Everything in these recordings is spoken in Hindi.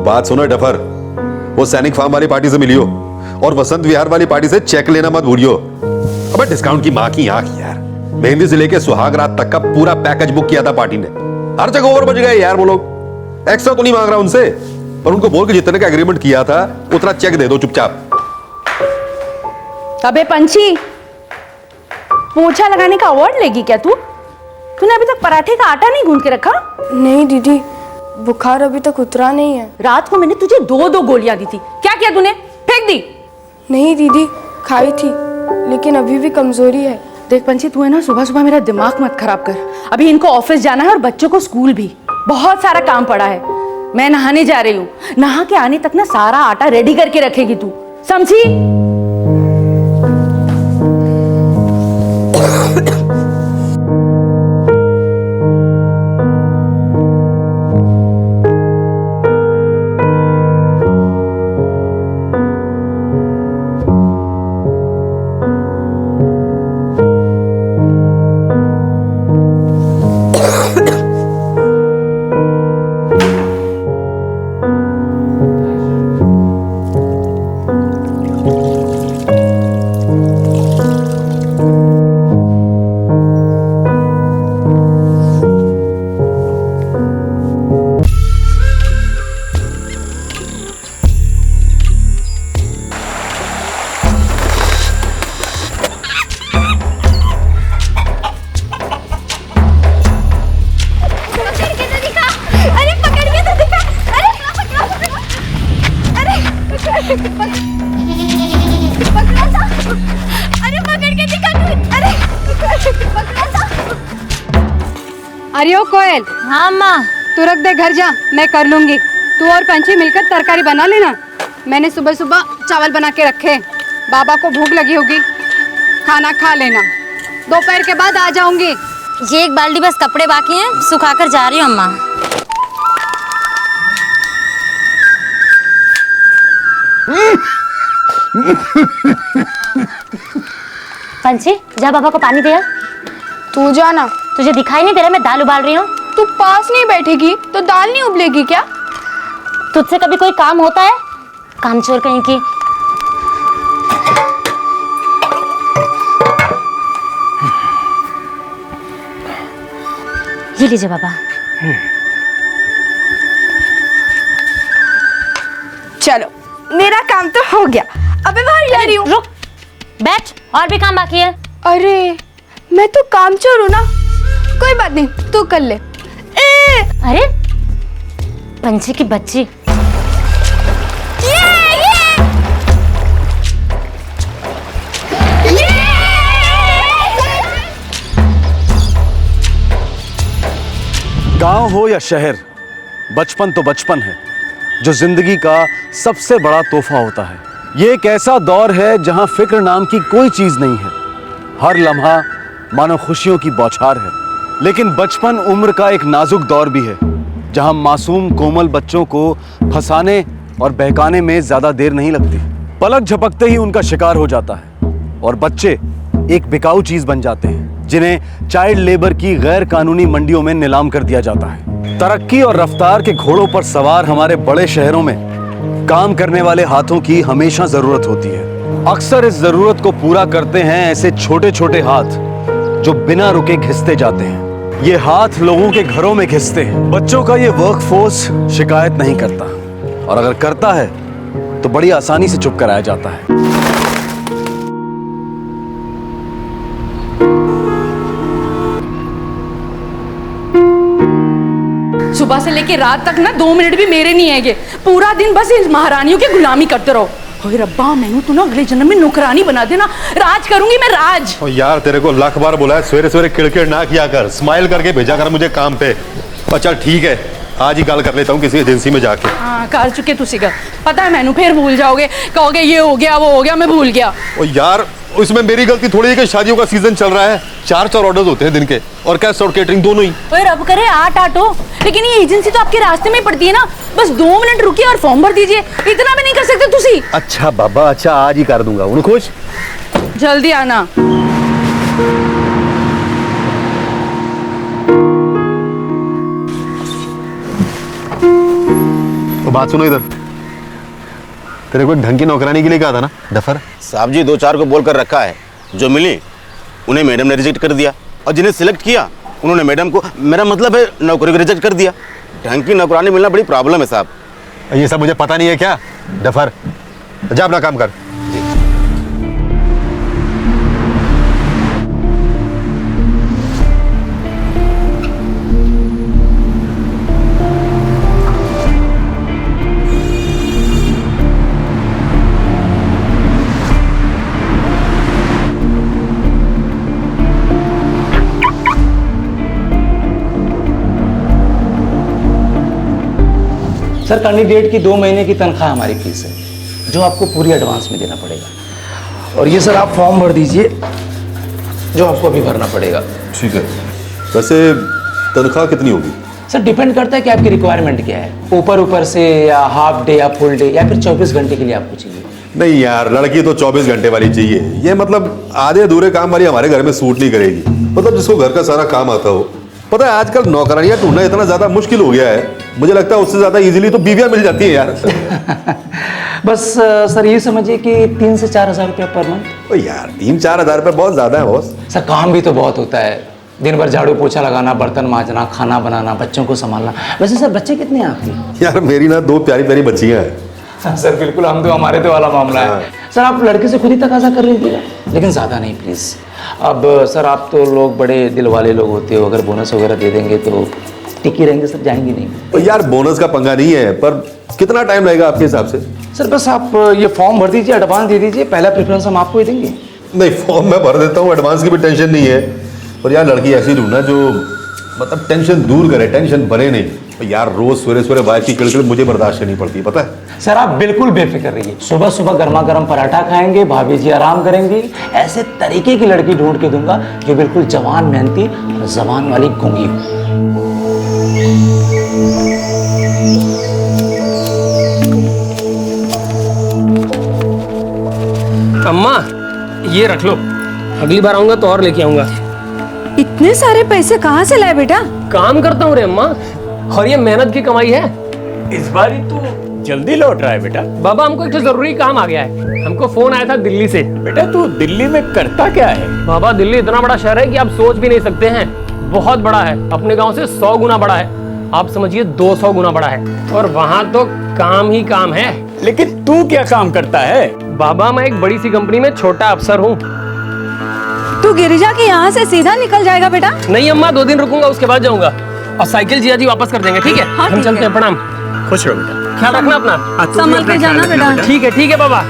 बात सुनो डफर, वो सैनिक फार्म वाली पार्टी से मिलियो और वसंत विहार वाली पार्टी से चेक लेना मत भूलियो। अबे डिस्काउंट की मां की आंख यार, मेहंदी से लेके सुहाग रात तक का पूरा पैकेज बुक किया था पार्टी ने। हर जगह ओवर बच गए यार वो लोग। एक्स्ट्रा तो नहीं मांग रहा उनसे, पर उनको बोल के जितने का एग्रीमेंट किया था उतना चेक दे दो चुपचाप। अबे पंछी, पोछा लगाने का अवार्ड लेगी क्या तू? तूने अभी तक पराठे का आटा नहीं गूंद के रखा? नहीं दीदी, बुखार अभी तक उतरा नहीं है। रात को मैंने तुझे दो गोलियां दी थी, क्या किया तूने? फेंक दी? नहीं दीदी, खाई थी, लेकिन अभी भी कमजोरी है। देख पंछी, तू है ना सुबह सुबह मेरा दिमाग मत खराब कर। अभी इनको ऑफिस जाना है और बच्चों को स्कूल भी, बहुत सारा काम पड़ा है। मैं नहाने जा रही हूँ, नहा के आने तक ना सारा आटा रेडी करके रखेगी तू, समझी? अरे ओ कोयल। हाँ माँ। तू रख दे, घर जा, मैं कर लूंगी। तू और पंछी मिलकर तरकारी बना लेना। मैंने सुबह सुबह चावल बना के रखे, बाबा को भूख लगी होगी, खाना खा लेना। दोपहर के बाद आ जाऊंगी। ये एक बाल्टी बस कपड़े बाकी हैं, सुखा कर जा रही हूँ अम्मा। पंछी, जा बाबा को पानी दिया। तू जाना। तुझे दिखाई नहीं दे रहा मैं दाल उबाल रही हूँ? तू पास नहीं बैठेगी तो दाल नहीं उबलेगी क्या? तुझसे कभी कोई काम होता है? कामचोर कहीं की। ये लीजिए बाबा। चलो, मेरा काम तो हो गया, अबे बाहर जा रही हूँ। रुक, बैठ, और भी काम बाकी है। अरे मैं तो कामचोर हूँ ना, कोई बात नहीं, तू कर ले। अरे पंछी की बच्ची। गांव हो या शहर, बचपन तो बचपन है जो जिंदगी का सबसे बड़ा तोहफा होता है। ये एक ऐसा दौर है जहां फिक्र नाम की कोई चीज नहीं है। हर लम्हा मानो खुशियों की बौछार है। लेकिन बचपन उम्र का एक नाजुक दौर भी है जहां मासूम कोमल बच्चों को फंसाने और बहकाने में ज्यादा देर नहीं लगती। पलक झपकते ही उनका शिकार हो जाता है और बच्चे एक बिकाऊ चीज बन जाते हैं जिन्हें चाइल्ड लेबर की गैर कानूनी मंडियों में नीलाम कर दिया जाता है। तरक्की और रफ्तार के घोड़ों पर सवार हमारे बड़े शहरों में काम करने वाले हाथों की हमेशा जरूरत होती है। अक्सर इस जरूरत को पूरा करते हैं ऐसे छोटे छोटे हाथ जो बिना रुके घिसते जाते हैं। ये हाथ लोगों के घरों में घिसते हैं। बच्चों का ये वर्कफोर्स शिकायत नहीं करता, और अगर करता है तो बड़ी आसानी से चुप कराया जाता है। सुबह से लेके रात तक ना 2 मिनट भी मेरे नहीं हैगे। पूरा दिन बस इन महारानियों की गुलामी करते रहो। ओए रब्बा, मैंने तू ना अगले जन्म में नौकरानी बना देना, राज करूंगी मैं, राज। और यार तेरे को लाख बार बोला है सवेरे सवेरे किड़किड़ ना किया कर, स्माइल करके भेजा कर मुझे काम पे। और चल ठीक है, आज ही कॉल कर लेता हूँ किसी एजेंसी में जाके। हाँ कर चुके तुसी का, पता है मैनू, फिर भूल जाओगे, कहोगे ये हो गया वो हो गया, मैं भूल गया। और यार उसमें मेरी गलती थोड़ी है कि शादियों का सीजन चल रहा है, 4 ऑर्डर्स होते हैं दिन के, और कैश और केटरिंग दोनों ही। ओए रब करे 8 हो, लेकिन ये एजेंसी तो आपके रास्ते में ही पड़ती है ना, बस 2 मिनट रुकिए और फॉर्म भर दीजिए, इतना भी नहीं कर सकते तुसी? अच्छा बाबा, अच्छा आज ही कर दूंगा। उन खुश, जल्दी आना। तो बात सुनो इधर, तेरे को ढंग की नौकरानी के लिए कहा था ना डफर। साहब जी 2-4 को बोल कर रखा है, जो मिली उन्हें मैडम ने रिजेक्ट कर दिया और जिन्हें सिलेक्ट किया उन्होंने मैडम को, मेरा मतलब है नौकरी को रिजेक्ट कर दिया। ढंग की नौकरानी मिलना बड़ी प्रॉब्लम है साहब। ये सब मुझे पता नहीं है क्या डफर, जा अपना काम कर। सर कैंडिडेट की 2 महीने की तनख्वाह हमारी फीस है, जो आपको पूरी एडवांस में देना पड़ेगा। और ये सर आप फॉर्म भर दीजिए, जो आपको अभी भरना पड़ेगा। ठीक है। वैसे तनख्वाह कितनी होगी? सर डिपेंड करता है कि आपकी रिक्वायरमेंट क्या है, ऊपर से या हाफ डे या फुल डे या फिर 24 घंटे के लिए आपको चाहिए। नहीं यार, लड़की तो 24 घंटे वाली चाहिए। ये मतलब आधे अधूरे काम वाली हमारे घर में सूट नहीं करेगी। मतलब जिसको घर का सारा काम आता हो। पता है आजकल नौकरानियां ढूंढना इतना ज्यादा मुश्किल हो गया है, मुझे लगता है उससे ज्यादा इजीली तो बीवियां मिल जाती हैं यार। बस सर ये समझिए कि 3 से 4 हज़ार रुपया पर मंथ। ओ यार 3-4 हज़ार रुपये बहुत ज्यादा है बॉस। सर काम भी तो बहुत होता है, दिन भर झाड़ू पोछा लगाना, बर्तन मांजना, खाना बनाना, बच्चों को संभालना। वैसे सर बच्चे कितने हैं आपके? यार मेरी ना 2 प्यारी प्यारी बच्चियां हैं। सर बिल्कुल हमारे तो वाला मामला है। सर आप लड़के से खुद ही तकाजा कर लीजिएगा, लेकिन ज़्यादा नहीं प्लीज़। अब सर आप तो लोग बड़े दिल वाले लोग होते हो, अगर बोनस वगैरह दे देंगे तो टिकी रहेंगे सर, जाएंगे नहीं। तो यार बोनस का पंगा नहीं है, पर कितना टाइम लगेगा आपके हिसाब से? सर बस आप ये फॉर्म भर दीजिए, एडवांस दे दीजिए, पहला प्रेफरेंस हम आपको ही देंगे। नहीं फॉर्म मैं भर देता हूँ, एडवांस की भी टेंशन नहीं है। पर यार लड़की ऐसी ढूंढना जो मतलब टेंशन दूर करे, टेंशन बने नहीं। तो यार रोज सवेरे वाइफ की किलकिल मुझे बर्दाश्त नहीं पड़ती, पता है। सर आप बिल्कुल बेफिक्र रहिए, सुबह सुबह गर्मा गर्म पराठा खाएंगे, भाभी जी आराम करेंगी। ऐसे तरीके की लड़की ढूंढ के दूंगा जो बिल्कुल जवान, मेहनती और जवान वाली गूंगी हो। अम्मा ये रख लो, अगली बार आऊंगा तो और लेके आऊंगा। इतने सारे पैसे कहाँ से लाए बेटा? काम करता हूँ रे अम्मा, और ये मेहनत की कमाई है। इस बार ही तू जल्दी लौट रहा है बेटा। बाबा हमको एक जरूरी काम आ गया है, हमको फोन आया था दिल्ली से। बेटा तू दिल्ली में करता क्या है? बाबा दिल्ली इतना बड़ा शहर है कि आप सोच भी नहीं सकते हैं। बहुत बड़ा है, अपने गांव से 100 गुना बड़ा है। आप समझिए 200 गुना बड़ा है, और वहाँ तो काम ही काम है। लेकिन तू क्या काम करता है? बाबा मैं एक बड़ी सी कंपनी में छोटा अफसर हूँ। तू गिरिजा के यहाँ से सीधा निकल जाएगा बेटा? नहीं अम्मा, 2 दिन रुकूंगा, उसके बाद जाऊंगा। और साइकिल जिया जी वापस कर देंगे, ठीक है? हाँ, हम ठीक चलते हैं, प्रणाम। खुश रहो बेटा। ख्याल रखना अपना। तू भी संभल अपना के ख्याल जाना रखना बेटा। ठीक है बाबा।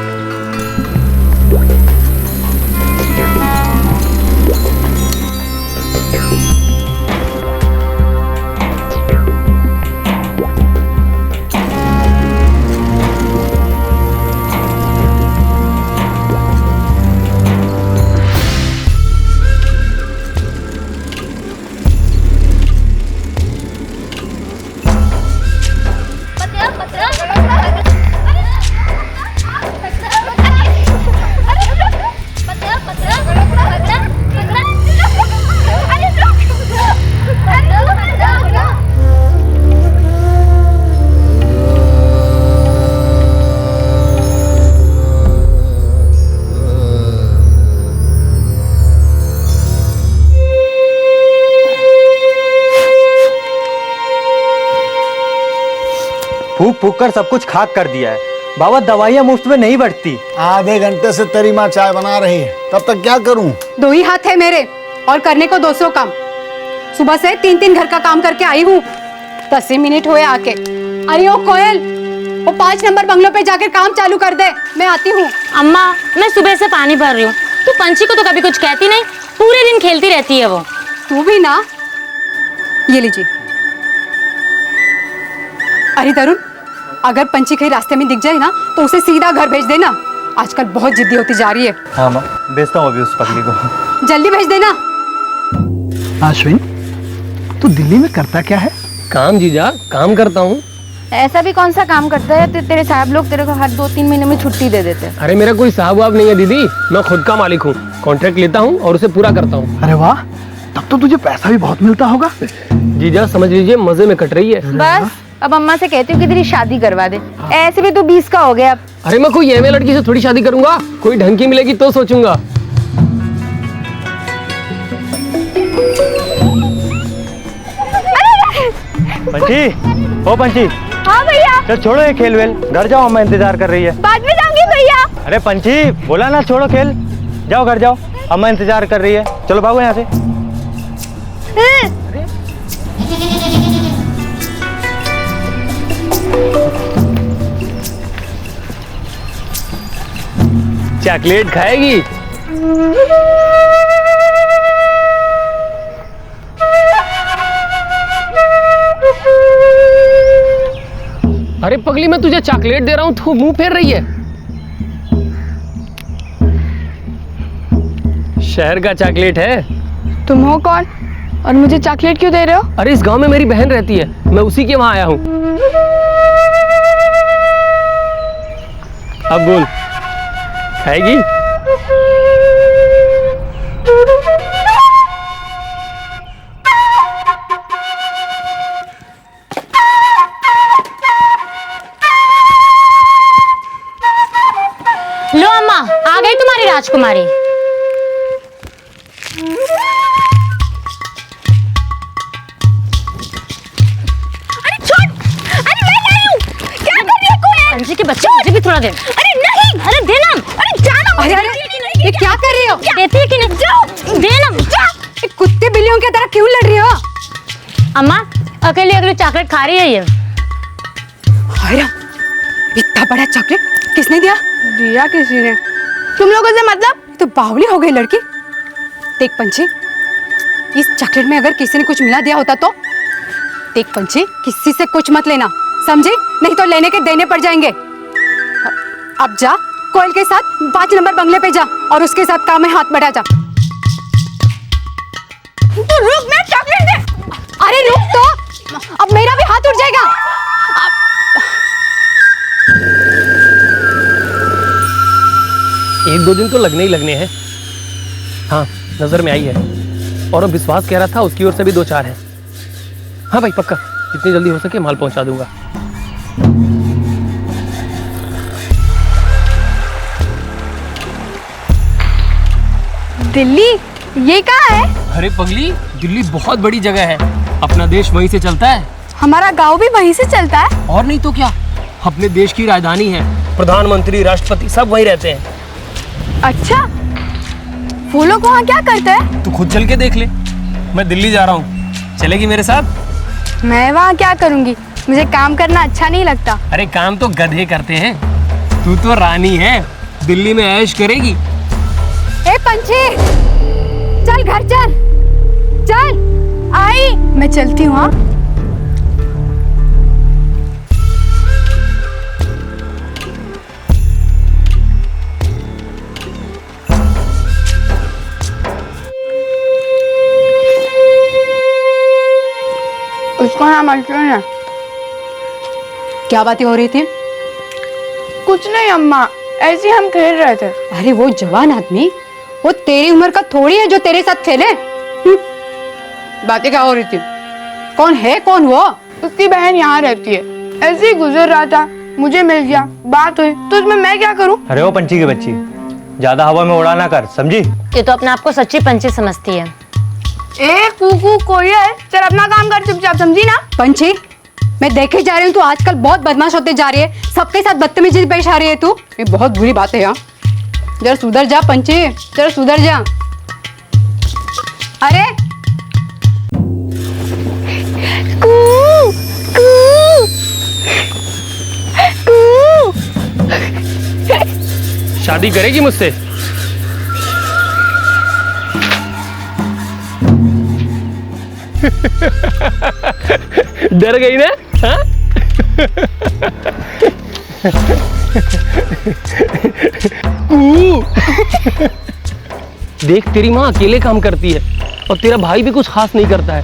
फूक फूक कर सब कुछ खाक कर दिया है। बाबा दवाइयाँ मुफ्त में नहीं बढ़ती। आधे घंटे से तेरी माँ चाय बना रही है, तब तक क्या करूं? 2 ही हाथ है मेरे, और करने को 200 काम। सुबह से 3 घर का काम करके आई हूँ। 10 ही मिनट हुए आके। अरे ओ कोयल, वो 5 नंबर बंगलों पे जाकर काम चालू कर दे, मैं आती हूँ। अम्मा मैं सुबह से पानी भर रही हूँ, तू पंछी को तो कभी कुछ कहती नहीं, पूरे दिन खेलती रहती है वो। तू भी ना। ये लीजिए। अरे तरुण, अगर पंछी कहीं रास्ते में दिख जाए ना तो उसे सीधा घर भेज देना। आजकल बहुत जिद्दी होती जा रही है। हाँ माँ, भेजता हूँ अभी उस पगली को। जल्दी भेज देना। अश्विन, तू दिल्ली में करता क्या है? काम जीजा, काम करता हूँ। ऐसा भी कौन सा काम करता है? तेरे साहब लोग तेरे को हर 2-3 महीने में छुट्टी दे देते हैं। अरे मेरा कोई साहब वाब नहीं है दीदी, मैं खुद का मालिक हूँ। कॉन्ट्रैक्ट लेता हूँ और उसे पूरा करता हूँ। अरे वाह, तब तो तुझे पैसा भी बहुत मिलता होगा। जीजा समझ लीजिए मजे में कट रही है। बस अब अम्मा से कहती हूँ कि तेरी शादी करवा दे। ऐसे भी तू 20 का हो गया अब। अरे मैं कोई एमए लड़की से थोड़ी शादी करूंगा, कोई ढंग की मिलेगी तो सोचूंगा। पंची, ओ पंची। हाँ भैया। चल छोड़ो ये खेल वेल, घर जाओ, अम्मा इंतजार कर रही है। बाद में जाऊंगी भैया। अरे पंची, बोला ना छोड़ो खेल, जाओ घर जाओ, अम्मा इंतजार कर रही है। चलो भागो यहाँ से। चॉकलेट खाएगी? अरे पगली, मैं तुझे चॉकलेट दे रहा हूं, तू मुंह फेर रही है। शहर का चॉकलेट है। तुम हो कौन और मुझे चॉकलेट क्यों दे रहे हो? अरे इस गांव में मेरी बहन रहती है, मैं उसी के वहां आया हूं। अब बोल, खाएगी? लो अम्मा, आ गई तुम्हारी राजकुमारी। अरे छोड़, अरे मैं नहीं हूँ। क्या कर रही है कोयल? अंजी के बच्चे, मुझे भी थोड़ा दे। अरे नहीं, अरे देना। अरे जाना। अरे ये क्या कर रही हो? देती है कि नहीं? जाओ, देना। ये कुत्ते बिल्लियों की तरह क्यों लड़ रही हो? अम्मा अकेले अकेले चॉकलेट खा रही है ये। अरे इतना बड़ा चॉकलेट किसने दिया? दिया किसी ने। तुम लोगों से मतलब? तो बावली हो गई लड़की। देख पंछी, इस चॉकलेट में अगर किसी ने कुछ मिला दिया होता तो? देख पंछी, किसी से कुछ मत लेना, समझी? नहीं तो लेने के देने पड़ जाएंगे। अब जा, कोयल के साथ 5 नंबर बंगले पे जा और उसके साथ काम में हाथ बढ़ा जा। तो रुक, मैं चॉकलेट दे। अरे रुक तो, अब मेरा भी हाथ उठ जाएगा। एक दो दिन तो लगने ही लगने हैं। हाँ, नजर में आई है। और अब विश्वास कह रहा था उसकी ओर से भी 2-4 है। हाँ भाई पक्का, जितनी जल्दी हो सके माल पहुंचा दूंगा। दिल्ली? ये कहाँ है? अरे पगली, दिल्ली बहुत बड़ी जगह है, अपना देश वहीं से चलता है। हमारा गांव भी वहीं से चलता है? और नहीं तो क्या, अपने देश की राजधानी है, प्रधानमंत्री, राष्ट्रपति सब वहीं रहते हैं। अच्छा, वो लोग वहाँ क्या करते हैं? तू खुद चल के देख ले। मैं दिल्ली जा रहा हूँ, चलेगी मेरे साथ? मैं वहाँ क्या करूँगी? मुझे काम करना अच्छा नहीं लगता। अरे काम तो गधे करते हैं, तू तो रानी है, दिल्ली में ऐश करेगी। ए पंछी, चल घर चल, चल। आई, मैं चलती हूँ। हाँ, उसको ना मशहूर है। क्या बातें हो रही थी? कुछ नहीं अम्मा, ऐसे हम खेल रहे थे। अरे वो जवान आदमी, वो तेरी उम्र का थोड़ी है जो तेरे साथ खेले। बातें क्या हो रही थी? कौन है, कौन वो? उसकी बहन यहाँ रहती है, ऐसे ही गुजर रहा था, मुझे मिल गया, बात हुई, तो उसमें मैं क्या करूँ? अरे वो पंछी की बच्ची, ज्यादा हवा में उड़ा ना कर, समझी? ये तो अपने आप को सच्ची पंछी समझती है। ए कूकू, कोई है, चल अपना काम कर चुपचाप, समझी ना? पंछी, मैं देखे जा रही हूँ तू आजकल बहुत बदमाश होते जा रही है, सबके साथ बदतमीजी पेश आ रही है तू। ये बहुत बुरी बात है यार, जरा सुधर जा पंछी, जरा सुधर जा। अरे कू, कू, कू। शादी करेगी मुझसे? डर गई ना? हाँ? देख, तेरी माँ अकेले काम करती है और तेरा भाई भी कुछ खास नहीं करता है,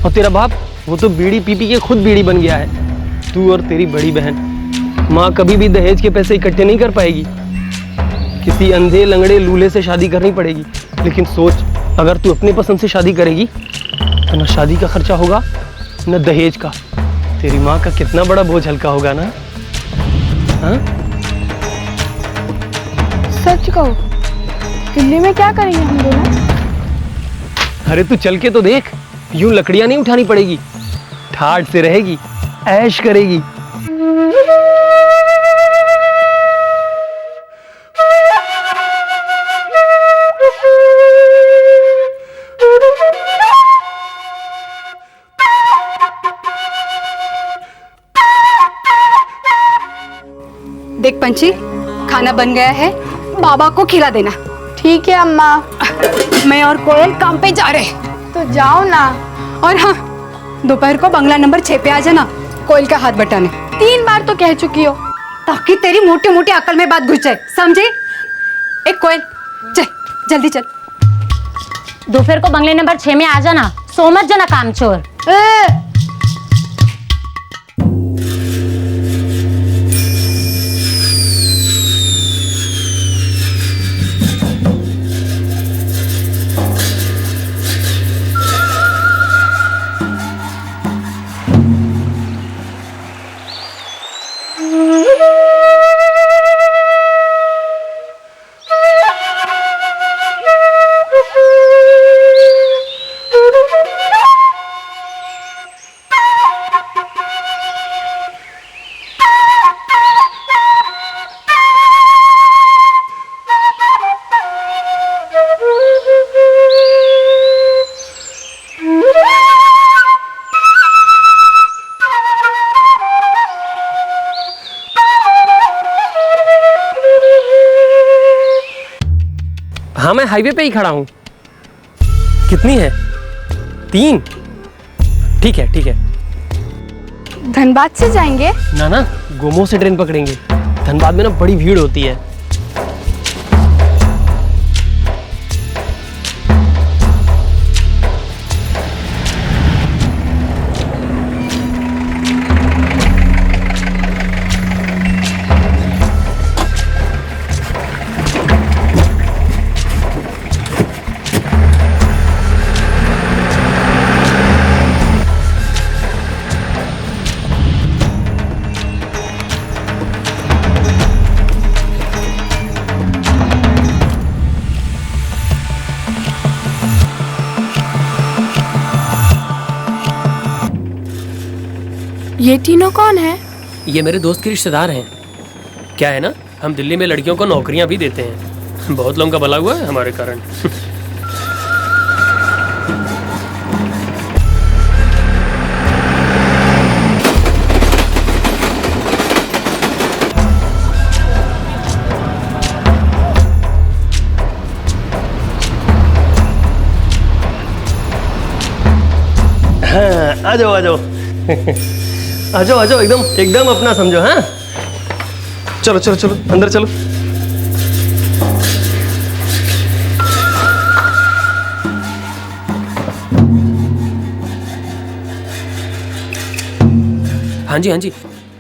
और तेरा बाप वो तो बीड़ी पी पी के खुद बीड़ी बन गया है। तू और तेरी बड़ी बहन, माँ कभी भी दहेज के पैसे इकट्ठे नहीं कर पाएगी, किसी अंधे लंगड़े लूले से शादी करनी पड़ेगी। लेकिन सोच, अगर तू अपने पसंद से शादी करेगी तो न शादी का खर्चा होगा न दहेज का, तेरी माँ का कितना बड़ा बोझ हल्का होगा ना। हाँ? सच कहो, दिल्ली में क्या करेंगे हम दोनों? अरे तू चल के तो देख, यूं लकड़ियां नहीं उठानी पड़ेगी, ठाठ से रहेगी, ऐश करेगी। देख पंची, खाना बन गया है, बाबा को खिला देना। ठीक है अम्मा। मैं और कोयल काम पे जा रहे। तो जाओ ना। और हाँ, दोपहर को बंगला नंबर 6 पे आ जाना, कोयल का हाथ बटाने। 3 बार तो कह चुकी हो। ताकि तेरी मोटी मोटी अकल में बात घुस जाए, समझी? एक कोयल, चल जल्दी चल। दोपहर को बंगले नंबर 6 में आ जाना, सो मत जाना कामचोर। हाँ, मैं हाईवे पे ही खड़ा हूँ। कितनी है? 3? ठीक है ठीक है। धनबाद से जाएंगे? ना ना, गोमो से ट्रेन पकड़ेंगे। धनबाद में ना बड़ी भीड़ होती है। ये तीनों कौन है? ये मेरे दोस्त के रिश्तेदार हैं। क्या है ना, हम दिल्ली में लड़कियों को नौकरियां भी देते हैं। बहुत लोगों का भला हुआ है हमारे कारण। हाँ, आ जाओ आ जाओ। आ जाओ आ जाओ, एकदम एकदम अपना समझो। हाँ, चलो चलो चलो अंदर चलो। हाँ जी हाँ जी,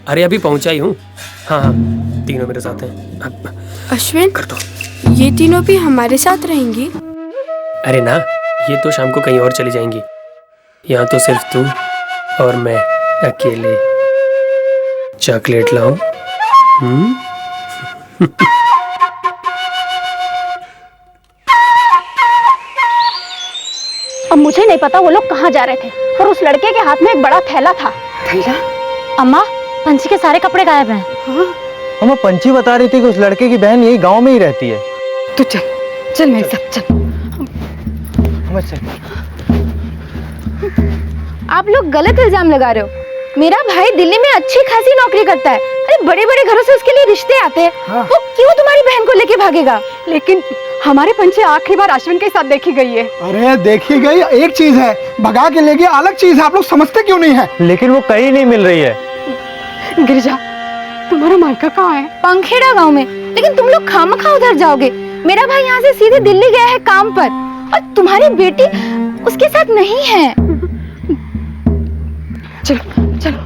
अरे अभी पहुंचा ही हूँ। हाँ हाँ, तीनों मेरे साथ हैं। अश्विन, कर दो। ये तीनों भी हमारे साथ रहेंगी? अरे ना, ये तो शाम को कहीं और चली जाएंगी। यहाँ तो सिर्फ तू और मैं अकेले। चॉकलेट लाऊं? अब मुझे नहीं पता वो लोग कहाँ जा रहे थे, पर उस लड़के के हाथ में एक बड़ा थैला था। थैला? अम्मा, पंची के सारे कपड़े गायब हैं। हाँ? अम्मा, पंची बता रही थी कि उस लड़के की बहन यही गांव में ही रहती है। तू चल चल मेरे साथ चल। आप लोग गलत इल्जाम लगा रहे हो। मेरा भाई दिल्ली में अच्छी खासी नौकरी करता है। अरे बड़े बड़े घरों से उसके लिए रिश्ते आते हैं। हाँ। वो क्यों तुम्हारी बहन को लेके भागेगा? लेकिन हमारे पंचे आखिरी बार अश्विन के साथ देखी गई है। अरे देखी गई एक चीज है, भगा के ले गया अलग चीज है। आप लोग समझते क्यों नहीं है? लेकिन वो कहीं नहीं मिल रही है। गिरिजा, तुम्हारा मायका कहाँ है? पंखेड़ा गांव में। लेकिन तुम लोग खामखा उधर जाओगे। मेरा भाई यहाँ से सीधे दिल्ली गया है काम पर, और तुम्हारी बेटी उसके साथ नहीं है। चलो चलो।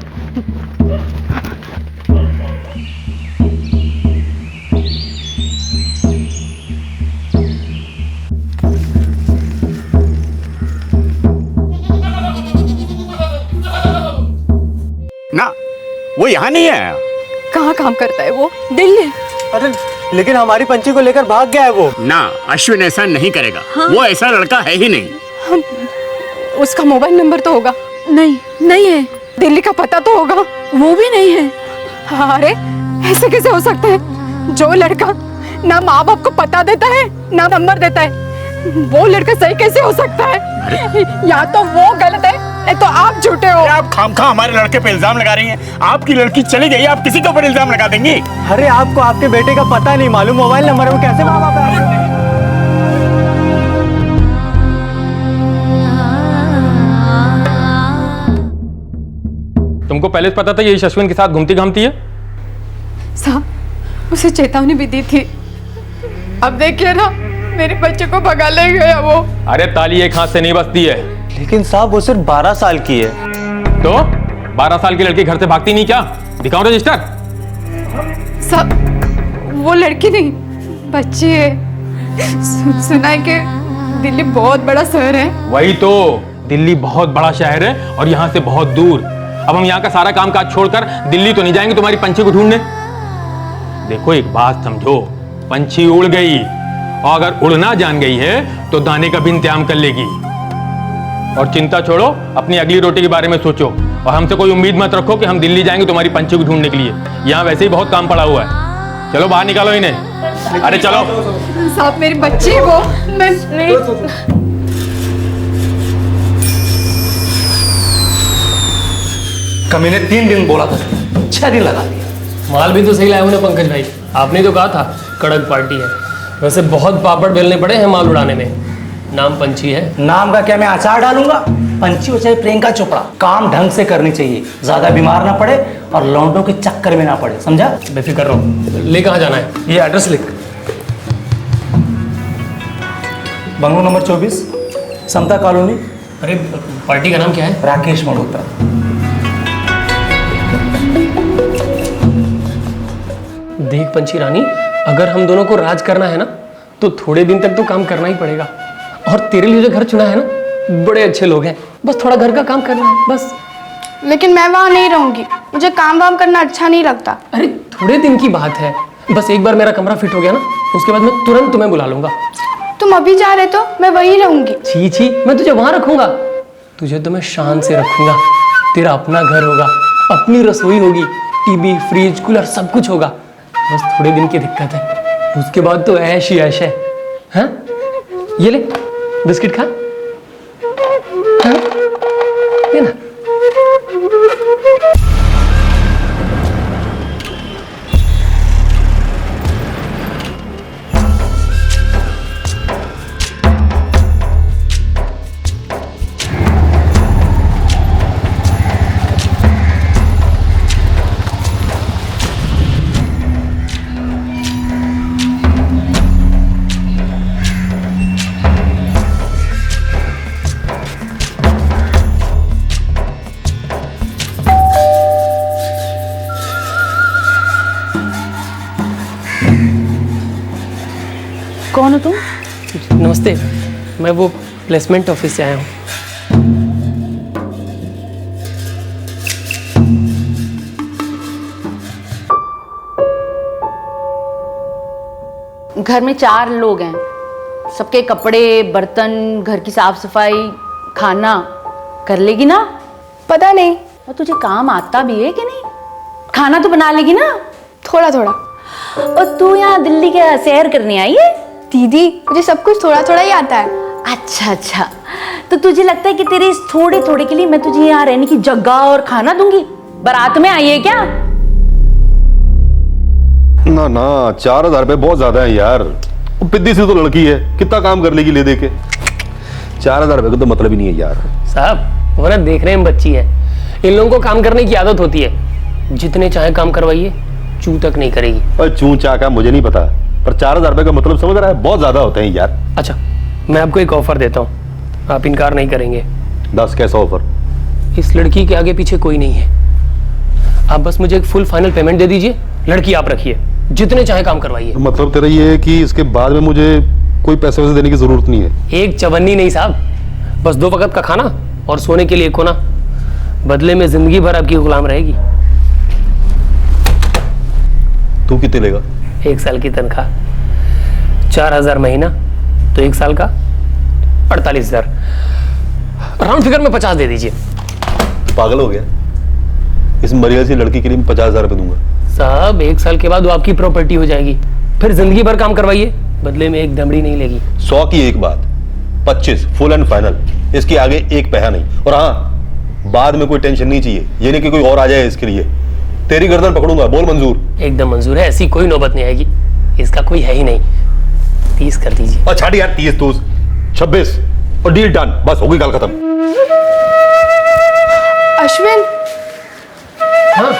वो यहाँ नहीं है। कहाँ काम करता है वो? दिल्ली। अरे लेकिन हमारी पंची को लेकर भाग गया है वो। ना, अश्विन ऐसा नहीं करेगा। वो ऐसा लड़का है ही नहीं। उसका मोबाइल नंबर तो होगा? नहीं, नहीं है। दिल्ली का पता तो होगा? वो भी नहीं है। अरे ऐसे कैसे हो सकता है? जो लड़का ना माँ बाप को पता देता है ना नंबर देता है, वो लड़का सही कैसे हो सकता है? या तो वो गलत है नहीं तो आप झूठे हो। आप खामखा हमारे लड़के पे इल्जाम लगा रही हैं। आपकी लड़की चली गई, आप किसी के ऊपर इल्जाम लगा देंगी? अरे आपको आपके बेटे का पता नहीं मालूम, मोबाइल नंबर वो कैसे माँ बाप है? तुमको पहले से पता था ये अश्विन के साथ घूमती घामती है? साहब उसे चेतावनी भी दी थी। अब देखिए ना, मेरे बच्चे को भगा ले गया वो। अरे ताली एक हाथ से नहीं बजती है। लेकिन साहब वो सिर्फ 12 साल की है। तो 12 साल की लड़की घर से भागती नहीं क्या? दिखाओ रजिस्टर। साहब वो लड़की नहीं, बच्ची है। सुना है कि दिल्ली बहुत बड़ा शहर है। वही तो, दिल्ली बहुत बड़ा शहर है और यहाँ से बहुत दूर। अब हम यहाँ का सारा काम काज छोड़कर दिल्ली तो नहीं जाएंगे तुम्हारी पंछी को ढूंढने। देखो एक बात समझो, पंछी उड़ गई और अगर उड़ना जान गई है तो दाने का भी इंतजाम कर लेगी। और चिंता छोड़ो, अपनी अगली रोटी के बारे में सोचो और हमसे कोई उम्मीद मत रखो कि हम दिल्ली जाएंगे तुम्हारी पंछी को ढूंढने के लिए। यहाँ वैसे ही बहुत काम पड़ा हुआ है। चलो बाहर निकालो इन्हें। अरे चलो। साहब मेरी बच्ची वो, मैं कमीने 3 दिन बोला था, 6 दिन लगा दिया। माल भी तो सही लाए होंगे पंकज भाई, आपने तो कहा था कड़क पार्टी है। वैसे बहुत पापड़ बेलने पड़े हैं माल उड़ाने में। नाम पंछी है। नाम का क्या मैं अचार डालूंगा? पंछी हो चाहे प्रियंका चोपड़ा, काम ढंग से करनी चाहिए, ज्यादा बीमार ना पड़े और लौंडों के चक्कर में ना पड़े, समझा? बेफिक्र रहो। ले कहाँ जाना है? ये एड्रेस लिख। बंगलो नंबर 24, समता कॉलोनी। अरे पार्टी का नाम क्या है? राकेश मल्होत्रा। देख पंछी रानी, अगर हम दोनों को राज करना है ना तो थोड़े दिन तक तो काम करना ही पड़ेगा। और तेरे लिए जो घर चुना है ना, बड़े अच्छे लोग हैं, बस थोड़ा घर का काम करना है बस। लेकिन मैं वहाँ नहीं रहूंगी, मुझे काम वाम करना अच्छा नहीं लगता। अरे थोड़े दिन की बात है, बस एक बार मेरा कमरा फिट हो गया ना, उसके बाद मैं तुरंत तुम्हें बुला लूंगा। तुम अभी जा रहे तो मैं वहीं रहूंगी। छी छी, मैं तुझे वहां रखूंगा? तुझे तो मैं शान से रखूंगा। तेरा अपना घर होगा, अपनी रसोई होगी, टीवी फ्रिज कूलर सब कुछ होगा। बस थोड़े दिन की दिक्कत है, उसके बाद तो ऐश ही ऐश है। हाँ? ये ले बिस्किट खा। हाँ? ये ना। कौन हो तुम? नमस्ते, मैं वो प्लेसमेंट ऑफिस से आया हूँ। घर में 4 लोग हैं, सबके कपड़े बर्तन घर की साफ सफाई खाना कर लेगी ना? पता नहीं। और तुझे काम आता भी है कि नहीं? खाना तो बना लेगी ना? थोड़ा थोड़ा। और तू यहाँ दिल्ली क्या सैर करने आई है? दीदी मुझे सब कुछ थोड़ा थोड़ा ही आता है। अच्छा अच्छा, तो तुझे लगता है कि तेरे इस थोड़े थोड़े के लिए मैं तुझे यहाँ रहने की जगह और खाना दूंगी? बारात में आई है क्या? ना ना, 4,000 रुपए बहुत ज्यादा है यार। वो पिद्दी सी तो लड़की है, कितना काम कर लेगी ले दे के। 4,000 रुपए का तो मतलब ही नहीं है यार। साहब वो ना देखने में बच्ची है, इन लोगों को काम करने की आदत होती है। जितने चाहे काम करवाइए, चू तक नहीं करेगी। और चू चा का मुझे नहीं पता, पर 4,000 रुपए का मतलब समझ रहा है, बहुत ज्यादा होते हैं यार। अच्छा मैं आपको एक ऑफर देता हूँ, आप इनकार नहीं करेंगे। 10 कैसा ऑफर? इस लड़की के आगे पीछे कोई नहीं है, आप बस मुझे एक फुल फाइनल पेमेंट दे दीजिए, लड़की आप रखिए, जितने चाहे काम करवाइए। मतलब तेरा ये है कि इसके बाद में मुझे कोई पैसे वैसे देने की जरूरत नहीं है? एक चवन्नी नहीं साहब, बस 2 वक्त का खाना और सोने के लिए कोना, बदले में जिंदगी भर आपकी गुलाम रहेगी। तू कितने लेगा? 1 साल की तनख्वाह 4,000 महीना, तो 1 साल का 48,000, राउंड फिगर में 50 दे दीजिए। पागल हो गया? इस मरिया सी लड़की के लिए मैं 50,000 रुपए दूंगा। साहब 1 साल के बाद वो आपकी प्रॉपर्टी हो जाएगी, फिर जिंदगी भर काम करवाइए, बदले में एक दमड़ी नहीं लेगी। 100 की एक बात, 25 फुल एंड फाइनल, इसके आगे एक पैसा नहीं। और हाँ, बाद में कोई टेंशन नहीं चाहिए, ये नहीं कि कोई और आ जाए इसके लिए। तेरी गर्दन पकड़ूंगा, बोल मंजूर? एकदम मंजूर है, ऐसी कोई नौबत नहीं आएगी, इसका कोई है ही नहीं। 30 कर दीजिए। अच्छा यार 30 तो 26 और डील डन, बस हो गई गल खत्म। अश्विन, हाँ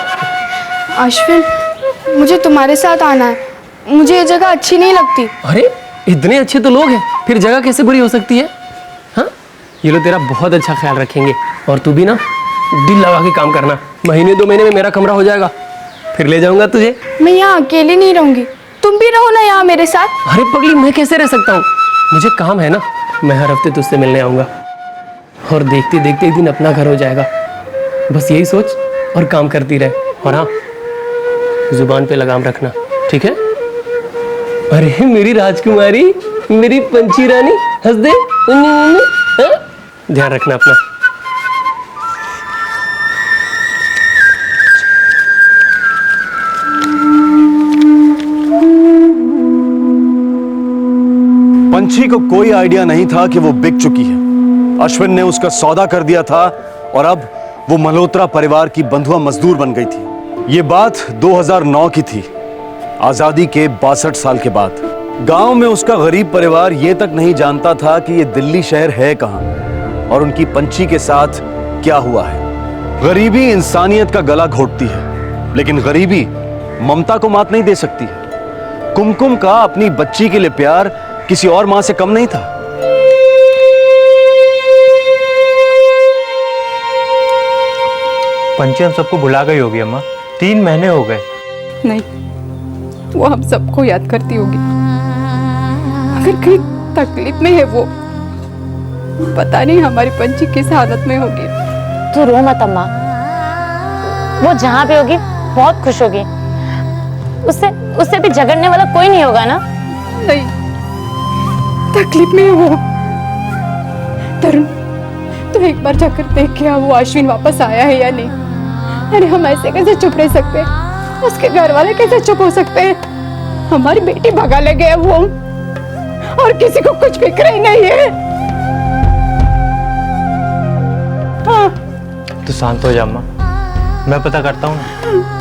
अश्विन, मुझे तुम्हारे साथ आना है, मुझे ये जगह अच्छी नहीं लगती। अरे इतने अच्छे तो लोग हैं, फिर जगह कैसे बुरी हो सकती है? हाँ, ये लोग तेरा बहुत अच्छा ख्याल रखेंगे, और तू भी ना दिल लगा के काम करना। महीने 2 महीने में मेरा कमरा हो जाएगा, फिर ले जाऊंगा तुझे। मैं यहाँ अकेली नहीं रहूंगी, तुम भी रहो ना यहाँ मेरे साथ। अरे पगली, मैं कैसे रह सकता हूँ? मुझे काम है ना, मैं हर हफ्ते तुझसे मिलने आऊंगा, और देखते देखते एक दिन अपना घर हो जाएगा। बस यही सोच और काम करती रहे, और हाँ, जुबान पे लगाम रखना, ठीक है? अरे मेरी राजकुमारी, मेरी पंछी रानी, हंस दे। हाँ? ध्यान रखना अपना। पंछी को कोई आइडिया नहीं था कि वो बिक चुकी है। अश्विन ने उसका सौदा कर दिया था, और अब वो मल्होत्रा परिवार की बंधुआ मजदूर बन गई थी। ये बात 2009 की थी, आजादी के 62 साल के बाद। गांव में उसका गरीब परिवार ये तक नहीं जानता था कि ये दिल्ली शहर है कहां, और उनकी पंछी के साथ क्या हुआ है। गरीबी इंसानियत का गला घोटती है, लेकिन गरीबी ममता को मात नहीं दे सकती है। कुमकुम का अपनी बच्ची के लिए प्यार किसी और मां से कम नहीं था। पंची हम सबको भुला गई होगी अम्मा, 3 महीने हो गए। नहीं, वो हम सबको याद करती होगी। अगर कहीं तकलीफ में है वो, पता नहीं हमारी पंची किस हालत में होगी। तू रो मत अम्मा, वो जहाँ पे होगी बहुत खुश होगी। उससे भी झगड़ने वाला कोई नहीं होगा ना? नहीं, तकलीफ में है वो। तरुण, तो एक बार जाकर देख के आ, वो अश्विन वापस आया है या नहीं। अरे हम ऐसे कैसे चुप रह सकते हैं? उसके घर वाले कैसे चुप हो सकते हैं? हमारी बेटी भगा ले गया वो, और किसी को कुछ फिक्र ही नहीं है। हाँ। तू शांत हो जा अम्मा, मैं पता करता हूँ ना।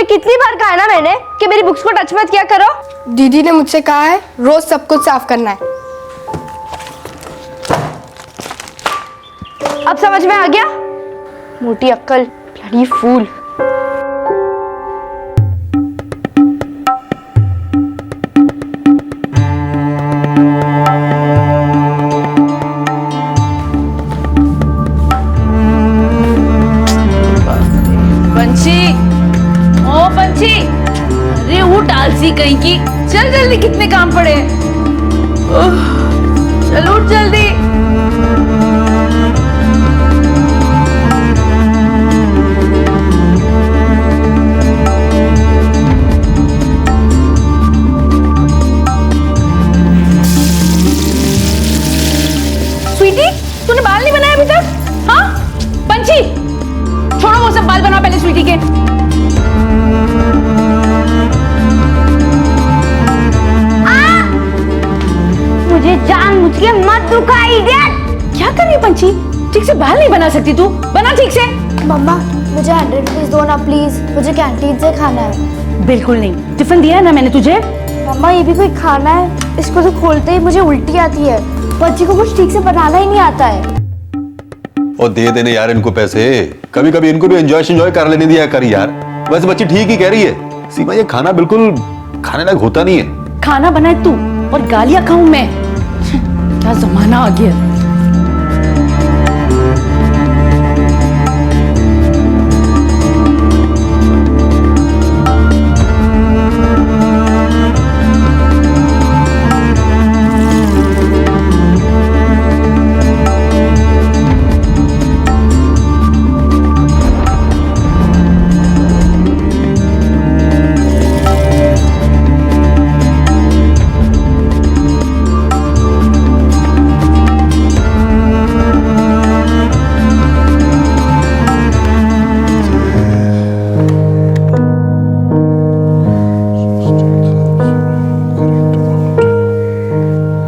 कितनी बार कहा है ना मैंने कि मेरी बुक्स को टच मत किया करो। दीदी ने मुझसे कहा है रोज सब कुछ साफ करना है। अब समझ में आ गया? मोटी अक्कल, ब्लडी फूल। अरे उठ आलसी कहीं की, चल जल्दी, कितने काम पड़े हैं। चल उठ जल्दी। स्वीटी, तूने बाल नहीं बनाया अभी तक? हाँ पंछी, छोड़ो वो सब, बाल बनाओ पहले स्वीटी के। मुझे जानबूझ के मत दुखा इडियट। क्या कर रही है पंछी? ठीक से बाल नहीं बना सकती तू? बना ठीक से। मम्मा मुझे 100 रुपीज दो ना प्लीज, मुझे कैंटीन से खाना है। बिल्कुल नहीं, टिफिन दिया है ना मैंने तुझे। मम्मा ये भी कोई खाना है? इसको तो खोलते ही मुझे उल्टी आती है। बच्ची को कुछ ठीक से बनाना ही नहीं आता है। और दे देने यार इनको पैसे, कभी कभी इनको भी एंजॉय कर लेने दिया कर यार। वैसे बच्ची ठीक ही कह रही है सीमा, ये खाना बिल्कुल खाने लायक होता नहीं है। खाना बनाए तू और गालियां खाऊं मैं? क्या जमाना आ गया।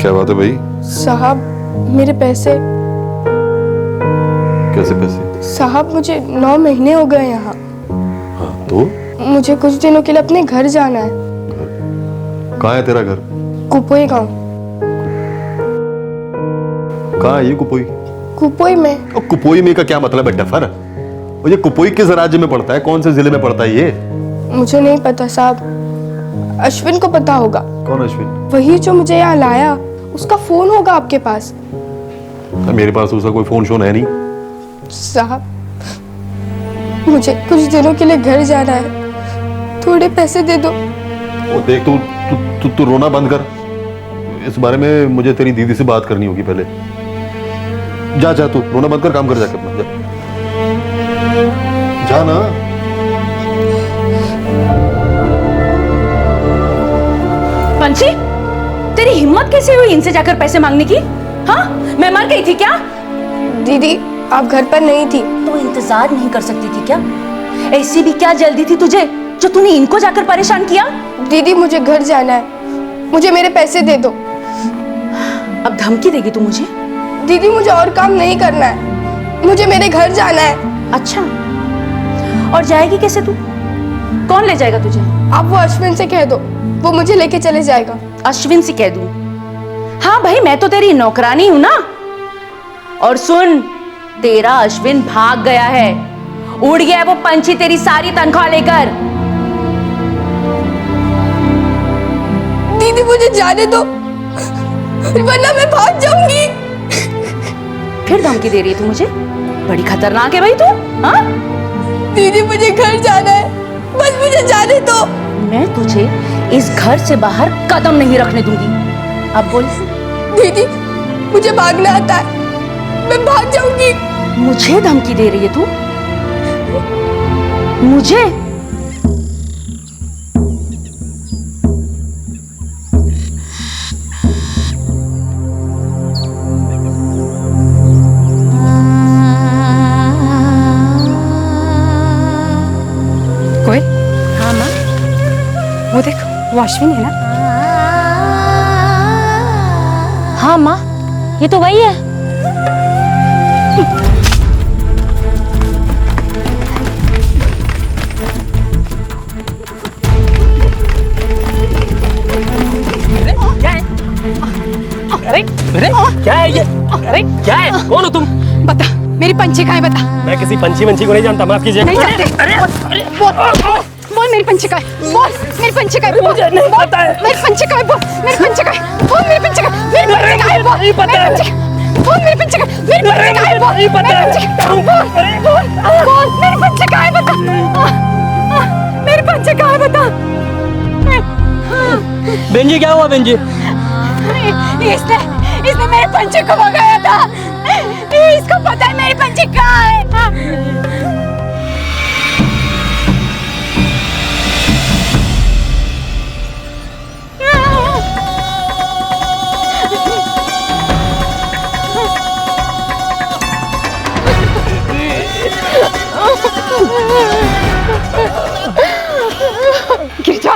क्या बात है भाई? साहब मेरे पैसे। कैसे पैसे? साहब मुझे 9 महीने हो गए यहाँ। हाँ तो? मुझे कुछ दिनों के लिए अपने घर जाना है। कहाँ है तेरा घर? कुपोई गांव। कहाँ है ये कुपोई? कुपोई में। और कुपोई में का क्या मतलब है डफर? और ये कुपोई किस राज्य में पड़ता है? कौन से जिले में पड़ता है ये? मुझे नहीं पता साहब, अश्विन को पता होगा। कौन अश्विन? वही जो मुझे यहाँ लाया, उसका फोन होगा आपके पास। मेरे पास उसका कोई फोन शोन है नहीं। साहब मुझे कुछ दिनों के लिए घर जाना है, थोड़े पैसे दे दो। वो देख तू रोना बंद कर। इस बारे में मुझे तेरी दीदी से बात करनी होगी पहले। जा तू रोना बंद कर, काम कर जाके अपना जा ना। पंछी, तेरी हिम्मत कैसे हुई इनसे जाकर पैसे मांगने की? हाँ, मैं मर गई थी क्या? दीदी आप घर पर नहीं थी तो इंतजार नहीं कर सकती थी क्या? ऐसी भी क्या जल्दी थी तुझे जो तूने इनको जाकर परेशान किया? दीदी मुझे घर जाना है, मुझे मेरे पैसे दे दो। अब धमकी देगी तू मुझे? दीदी मुझे और काम नहीं करना है, मुझे मेरे घर जाना है। अच्छा, और जाएगी कैसे तू? कौन ले जाएगा तुझे? आप वो अश्विन से कह दो, वो मुझे लेके चले जाएगा। अश्विन से कह दूं? हाँ भाई, मैं तो तेरी नौकरानी हूं ना। और सुन, तेरा अश्विन भाग गया है, उड़ गया है वो पंछी तेरी सारी तनख्वाह लेकर। दीदी मुझे जाने दो, वरना मैं भाग जाऊंगी। फिर धमकी दे रही है तू मुझे? बड़ी खतरनाक है भाई तू। हाँ दीदी मुझे घर जाना है, बस मुझे जाने दो। मैं तुझे इस घर से बाहर कदम नहीं रखने दूंगी। अब बोल। दीदी मुझे भागना आता है, मैं भाग जाऊंगी। मुझे धमकी दे रही है तू? मुझे? कोई? हाँ माँ। वो देख, वो अश्विन है ना? हाँ माँ, ये तो वही है। अरे क्या है ये? अरे क्या है? कौन हो तुम? बता, मेरी पंछी कहाँ है? बता। मैं किसी पंछी को नहीं जानता, माफ कीजिए। नहीं जानते? अरे बोल मेरी पंछी कहाँ है? बोल मेरी पंछी कहाँ है? मुझे नहीं पता है। मेरी पंछी कहाँ है? बोल मेरी पंछी कहाँ है? बोल मेरी पंछी कहाँ है? मेरी पंछी कहाँ है? बोल नहीं पता है। बोल मेरी पंछी कहाँ है? मेरी पंछी कहाँ है? बोल नहीं पता है। मेरी पंछी कहाँ है? बता। मेरी पंछी कहाँ है? बता। बेंजी, क्या हुआ बेंजी? इसने मेरे पंछी को भगाया था। इसको पता है मेरी पंछी कहाँ है। गिरजा,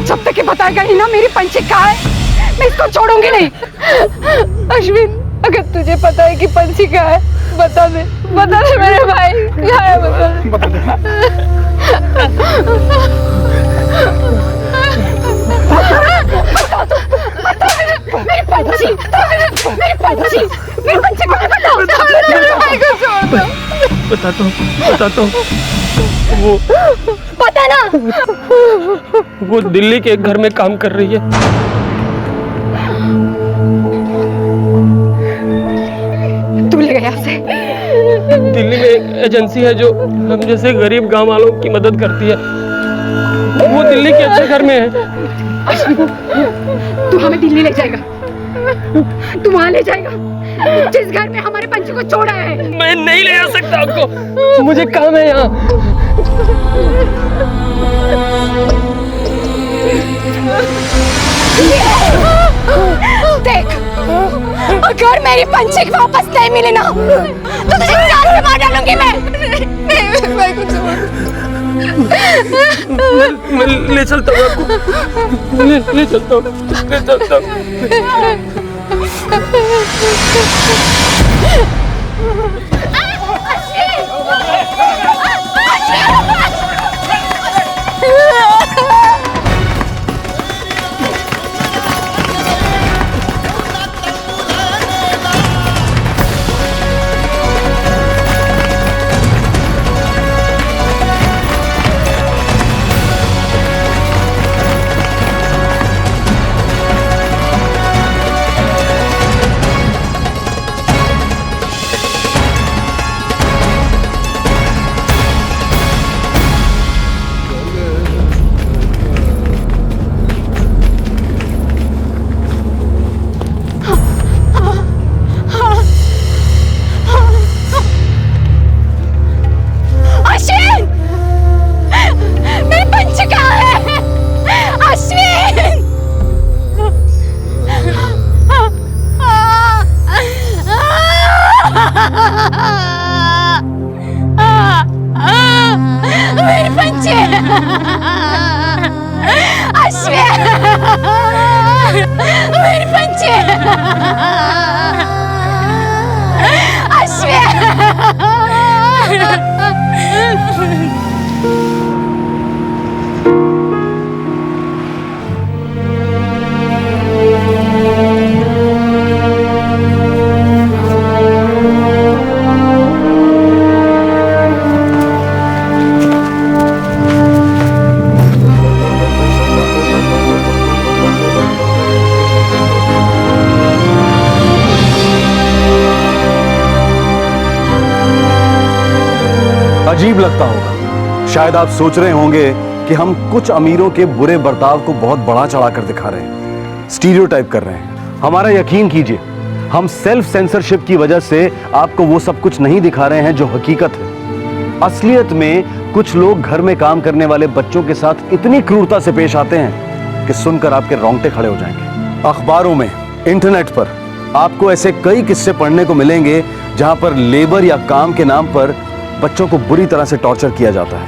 जब तक ये बताएगा ही ना मेरी पंछी कहाँ है, मैं इसको छोड़ूंगी नहीं। अश्विन, अगर तुझे पता है कि पंछी कहाँ है, बता दे मेरे भाई क्या है, बता दे। मेरी पंछी को बता, मेरे भाई को छोड़ दो। बताता हूँ। वो पता ना। वो दिल्ली के एक घर में काम कर रही है। तू ले गया उसे। दिल्ली में एक एजेंसी है जो हम जैसे गरीब गांव वालों की मदद करती है। वो दिल्ली के अच्छे घर में है। तू हमें दिल्ली ले जाएगा, तू वहां ले जाएगा जिस घर में हमारे पंछी को छोड़ा है। मैं नहीं ले जा सकता आपको, मुझे काम है यहाँ। देख, अगर मेरी पंछी वापस नहीं मिली ना तो तुझे जान से मार डालूंगी मैं कुछ मैं ले चलता हूँ आपको, ले चलता हूँ, ले चलता हूँ। मेरी पंछी अश्विन, मेरी पंछी अजीब लगता होगा। शायद आप सोच रहे होंगे कि हम कुछ अमीरों के बुरे बर्ताव को बहुत बड़ा चढ़ाकर दिखा रहे हैं, स्टीरियोटाइप कर रहे हैं। हमारा यकीन कीजिए, हम सेल्फ सेंसरशिप की वजह से आपको वो सब कुछ नहीं दिखा रहे हैं जो हकीकत है। असलियत में कुछ लोग घर में काम करने वाले बच्चों के साथ इतनी क्रूरता से पेश आते हैं कि सुनकर आपके रोंगटे खड़े हो जाएंगे। अखबारों में, इंटरनेट पर आपको ऐसे कई किस्से पढ़ने को मिलेंगे जहां पर लेबर या काम के नाम पर बच्चों को बुरी तरह से टॉर्चर किया जाता है।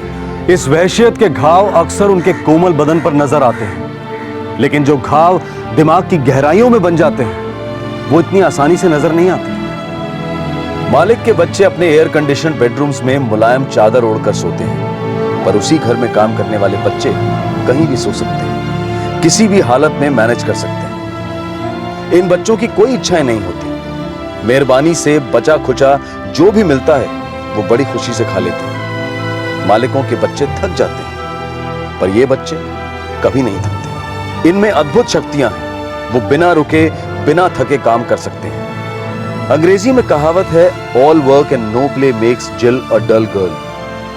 इस वहशियत के घाव अक्सर उनके कोमल बदन पर नजर आते हैं, लेकिन जो घाव दिमाग की गहराइयों में बन जाते हैं वो इतनी आसानी से नजर नहीं आते। मालिक के बच्चे अपने एयर कंडीशन बेडरूम्स में मुलायम चादर ओढ़कर सोते हैं, पर उसी घर में काम करने वाले बच्चे कहीं भी सो सकते हैं, किसी भी हालत में मैनेज कर सकते हैं। इन बच्चों की कोई इच्छाएं नहीं होती। मेहरबानी से बचा खुचा जो भी मिलता है वो बड़ी खुशी से खा लेते हैं। मालिकों के बच्चे थक जाते हैं, पर ये बच्चे कभी नहीं थकते। इनमें अद्भुत शक्तियां हैं, वो बिना रुके बिना थके काम कर सकते हैं। अंग्रेजी में कहावत है, all work and no play makes Jill a dull girl,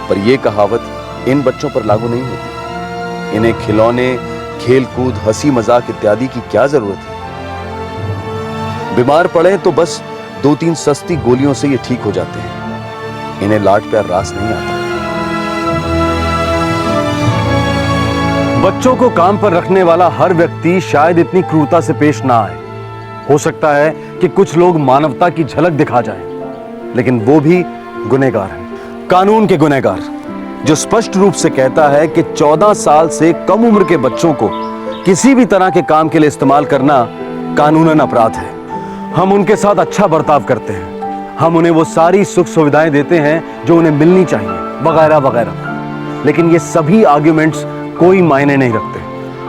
पर यह कहावत इन बच्चों पर लागू नहीं होती। इन्हें खिलौने, खेल कूद, हंसी मजाक इत्यादि की क्या जरूरत है। बीमार पड़े तो बस 2-3 सस्ती गोलियों से ये ठीक हो जाते हैं। इन्हें लाड प्यार रास नहीं आता। बच्चों को काम पर रखने वाला हर व्यक्ति शायद इतनी क्रूरता से पेश ना आए। हो सकता है कि कुछ लोग मानवता की झलक दिखा जाएं, लेकिन वो भी गुनहगार हैं, कानून के गुनहगार, जो स्पष्ट रूप से कहता है कि 14 साल से कम उम्र के बच्चों को किसी भी तरह के काम के लिए इस्तेमाल करना कानूनन अपराध है। हम उनके साथ अच्छा बर्ताव करते हैं, हम उन्हें वो सारी सुख सुविधाएं देते हैं जो उन्हें मिलनी चाहिए, वगैरह वगैरह। लेकिन ये सभी आर्ग्यूमेंट्स कोई मायने नहीं रखते।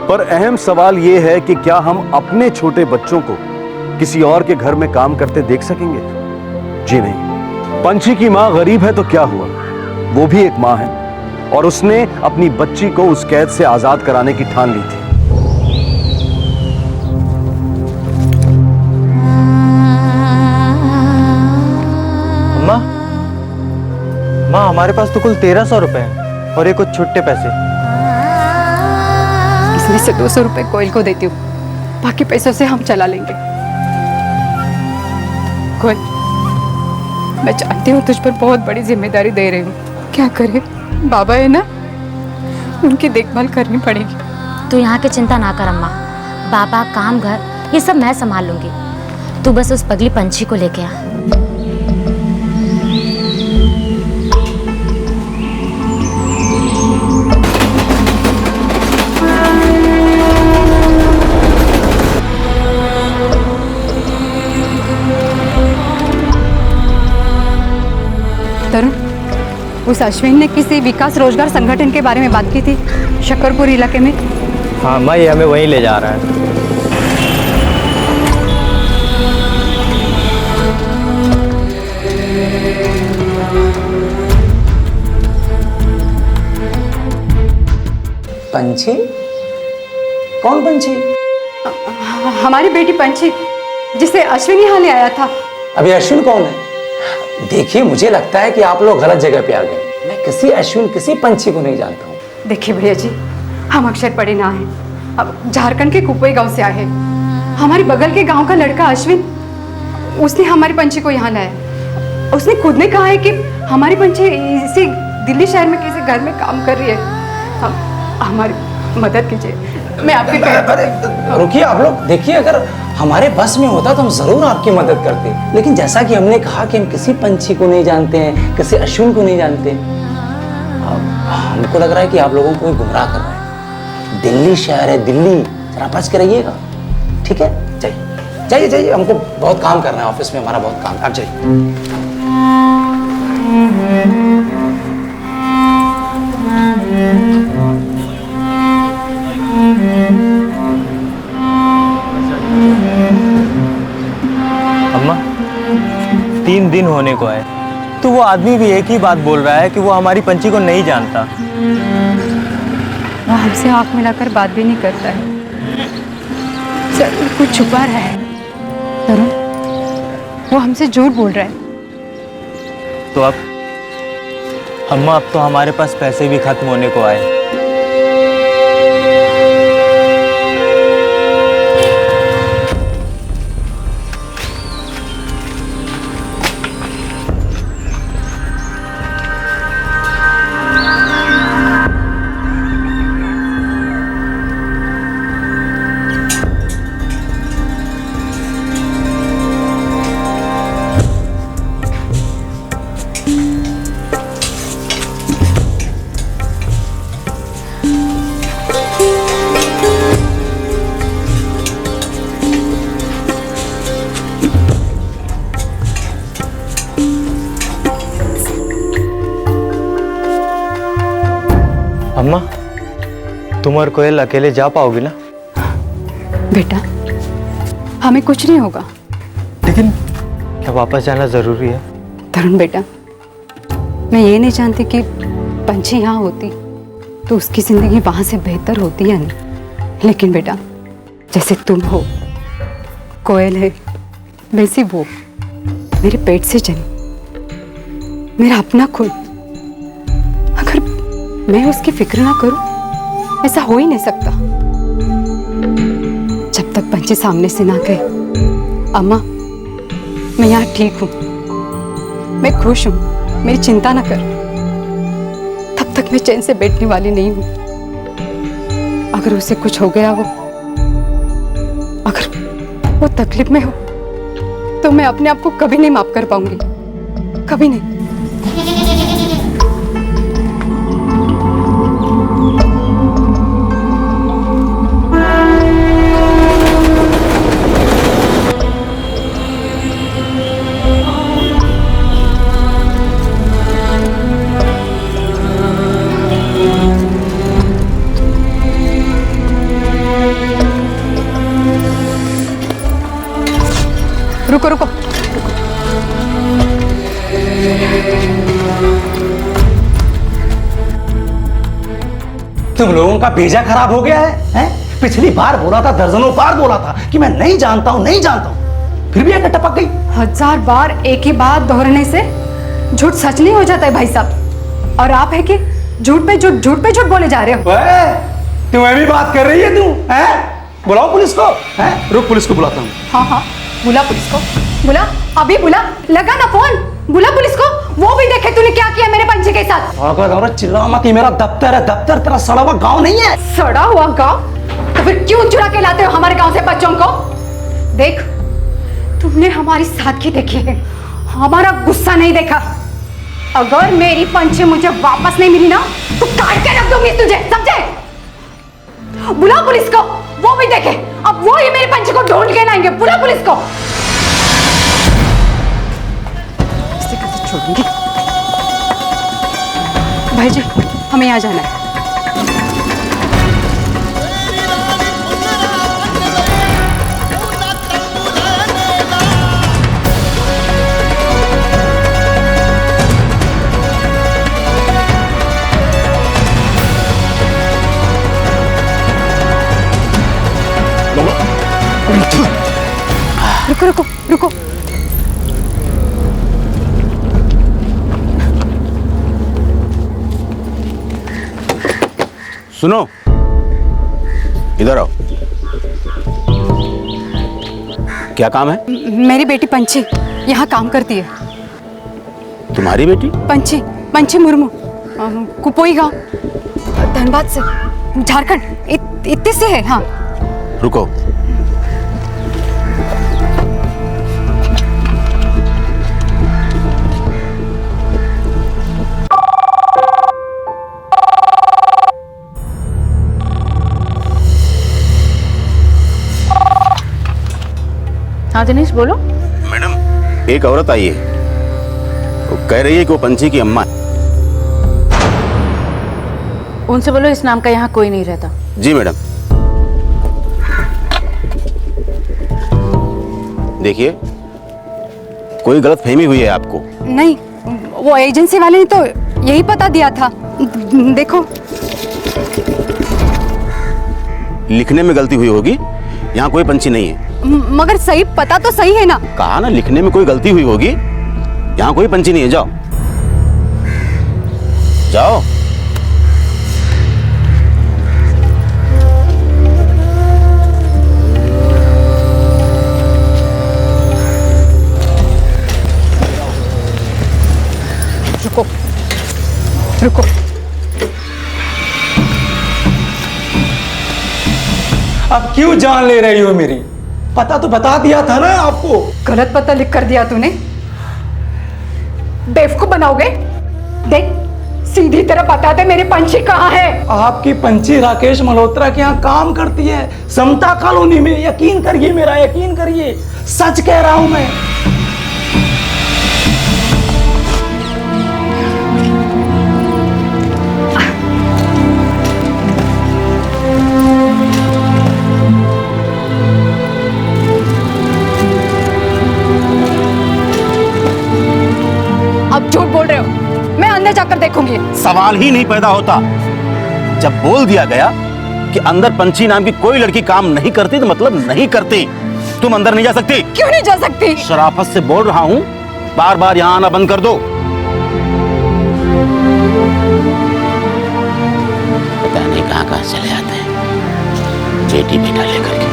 पर अहम सवाल ये है कि क्या हम अपने छोटे बच्चों को किसी और के घर में काम करते देख सकेंगे? जी नहीं। पंछी की मां गरीब है तो क्या हुआ, वो भी एक मां है और उसने अपनी बच्ची को उस कैद से आजाद कराने की ठान ली थी। अम्मा, माँ हमारे पास तो कुल 1300 रुपए हैं और ये कुछ छुट्टे पैसे। इसमें से 200 रुपए कोयल को देती हूँ, बाकी पैसों से हम चला लेंगे। कोयल, मैं जानती हूँ तुझ पर बहुत बड़ी जिम्मेदारी दे रही हूँ, क्या करे, बाबा है ना, उनकी देखभाल करनी पड़ेगी। तू यहाँ की चिंता ना कर अम्मा, बाबा, काम, घर ये सब मैं संभाल लूंगी। तू बस उस पगली पंछी को लेके आ। तरुण, उस अश्विन ने किसी विकास रोजगार संगठन के बारे में बात की थी शकरपुर इलाके में। हाँ माँ, ये हमें वहीं ले जा रहा है। पंछी? कौन पंछी? हमारी बेटी पंछी, जिसे अश्विन यहाँ ले आया था। अभी अश्विन कौन है? देखिए, मुझे लगता है कि आप लोग गलत जगह पे आ गए। मैं किसी अश्विन, किसी पंछी को नहीं जानता हूँ। देखिए भैया जी, हम अक्षर पढ़े ना हैं, अब झारखंड के कुपई गांव से आए हैं। हमारे बगल के गांव का लड़का अश्विन, उसने हमारी पंछी को यहाँ लाया। उसने खुद ने कहा है कि हमारी पंछी इसी दिल्ली शहर में किसी घर में काम कर रही है। हमारी मदद कीजिए, मैं आपके अरे रुकिए आप लोग, देखिए अगर हमारे बस में होता तो हम जरूर आपकी मदद करते, लेकिन जैसा कि हमने कहा कि हम किसी पंछी को नहीं जानते हैं, किसी अश्विन को नहीं जानते। हमको लग रहा है कि आप लोगों को कोई गुमराह कर रहा है। दिल्ली शहर है, दिल्ली, जरा बच के रहिएगा, ठीक है? जाइए जाइए जाइए, हमको बहुत काम करना है ऑफिस में, हमारा बहुत काम। आप जाइए। अम्मा, 3 दिन होने को है तो वो आदमी भी एक ही बात बोल रहा है कि वो हमारी पंछी को नहीं जानता। वो हमसे आंख मिलाकर बात भी नहीं करता है, जरूर कुछ छुपा रहा है। तरुण, वो हमसे झूठ बोल रहा है। तो अब अम्मा, अब तो हमारे पास पैसे भी खत्म होने को आए। अम्मा, तुम और कोयल अकेले जा पाओगी ना? बेटा, हमें कुछ नहीं होगा। लेकिन क्या वापस जाना जरूरी है? तरुण बेटा, मैं ये नहीं जानती कि पंछी यहाँ होती तो उसकी जिंदगी वहां से बेहतर होती या नहीं, लेकिन बेटा जैसे तुम हो, कोयल है, वैसी वो मेरे पेट से जनी, मेरा अपना खून। अगर मैं उसकी फिक्र ना करूं, ऐसा हो ही नहीं सकता। जब तक पंछी सामने से ना कहे अम्मा मैं यहाँ ठीक हूं, मैं खुश हूं, मेरी चिंता ना कर, तब तक मैं चैन से बैठने वाली नहीं हूं। अगर उसे कुछ हो गया हो, अगर वो तकलीफ में हो, तो मैं अपने आप को कभी नहीं माफ कर पाऊंगी, कभी नहीं। रुको रुको, तुम लोगों का भेजा खराब हो गया है? पिछली बार बोला था, दर्जनों बार बोला था कि मैं नहीं जानता हूं, नहीं जानता हूं, फिर भी एक टपक गई। 1000 बार एक ही बात दोहराने से झूठ सच नहीं हो जाता है भाई साहब। और आप है कि झूठ पे झूठ बोले जा रहे हो। तुम्हें भी बात कर रही है तू? बुलाओ पुलिस को। रुक, पुलिस को बुलाता हूँ। हाँ, बुला पुलिस को, बुला, अभी बुला, लगा ना फोन, बुला पुलिस को, वो भी देखे तूने क्या किया मेरे पंचे के साथ। अगर चिल्ला मत, ये मेरा दफ्तर है, दफ्तर तेरा सड़ा हुआ गाँव नहीं है। सड़ा हुआ गाँव? तो फिर क्यों चुरा के लाते हो हमारे गाँव से बच्चों को? देख, तुमने हमारी सादगी देखी है, हमारा गुस्सा नहीं देखा। अगर मेरी पंचे मुझे वापस नहीं मिली ना तो काट के रख दूंगी तुझे, समझे? बुला पुलिस को, वो भी देखे, अब वो ही मेरे पंचे को ढूंढ के लाएंगे। बुला पुलिस को। इसे कैसे छोड़ूंगी? भाई जी, हमें यहाँ जाना है। रुको रुको रुको। सुनो, इधर आओ। क्या काम है? मेरी बेटी पंची यहाँ काम करती है। तुम्हारी बेटी? पंची मुर्मू, कुपोई गांव, धनबाद से, झारखंड, इतने से है। हाँ, रुको। हाँ दिनेश, बोलो। मैडम, एक औरत आई है, वो कह रही है कि वो पंछी की अम्मा है। उनसे बोलो इस नाम का यहाँ कोई नहीं रहता। जी मैडम। देखिए, कोई गलतफहमी हुई है आपको। नहीं, वो एजेंसी वाले ने तो यही पता दिया था। देखो, लिखने में गलती हुई होगी, यहाँ कोई पंछी नहीं है। मगर सही पता तो सही है ना। कहा ना, लिखने में कोई गलती हुई होगी, यहाँ कोई पंछी नहीं है। जाओ जाओ। रुको रुको। अब क्यों जान ले रही हो मेरी? पता तो बता दिया था ना आपको। गलत पता लिख कर दिया तूने। बेवकूफ बनाओगे? देख, सीधी तरह बता दे मेरी पंछी कहाँ है। आपकी पंछी राकेश मल्होत्रा के यहाँ काम करती है, समता कॉलोनी में। यकीन करिए मेरा, यकीन करिए, सच कह रहा हूं मैं। अब झूठ बोल रहे हो, मैं अंदर जाकर देखूंगी। सवाल ही नहीं पैदा होता। जब बोल दिया गया कि अंदर पंछी नाम की कोई लड़की काम नहीं करती, तो मतलब नहीं करती। तुम अंदर नहीं जा सकती। क्यों नहीं जा सकती? शराफत से बोल रहा हूं, बार बार यहां आना बंद कर दो। पता नहीं कहां कहां चले आते हैं, बेटी बेटा लेकर के।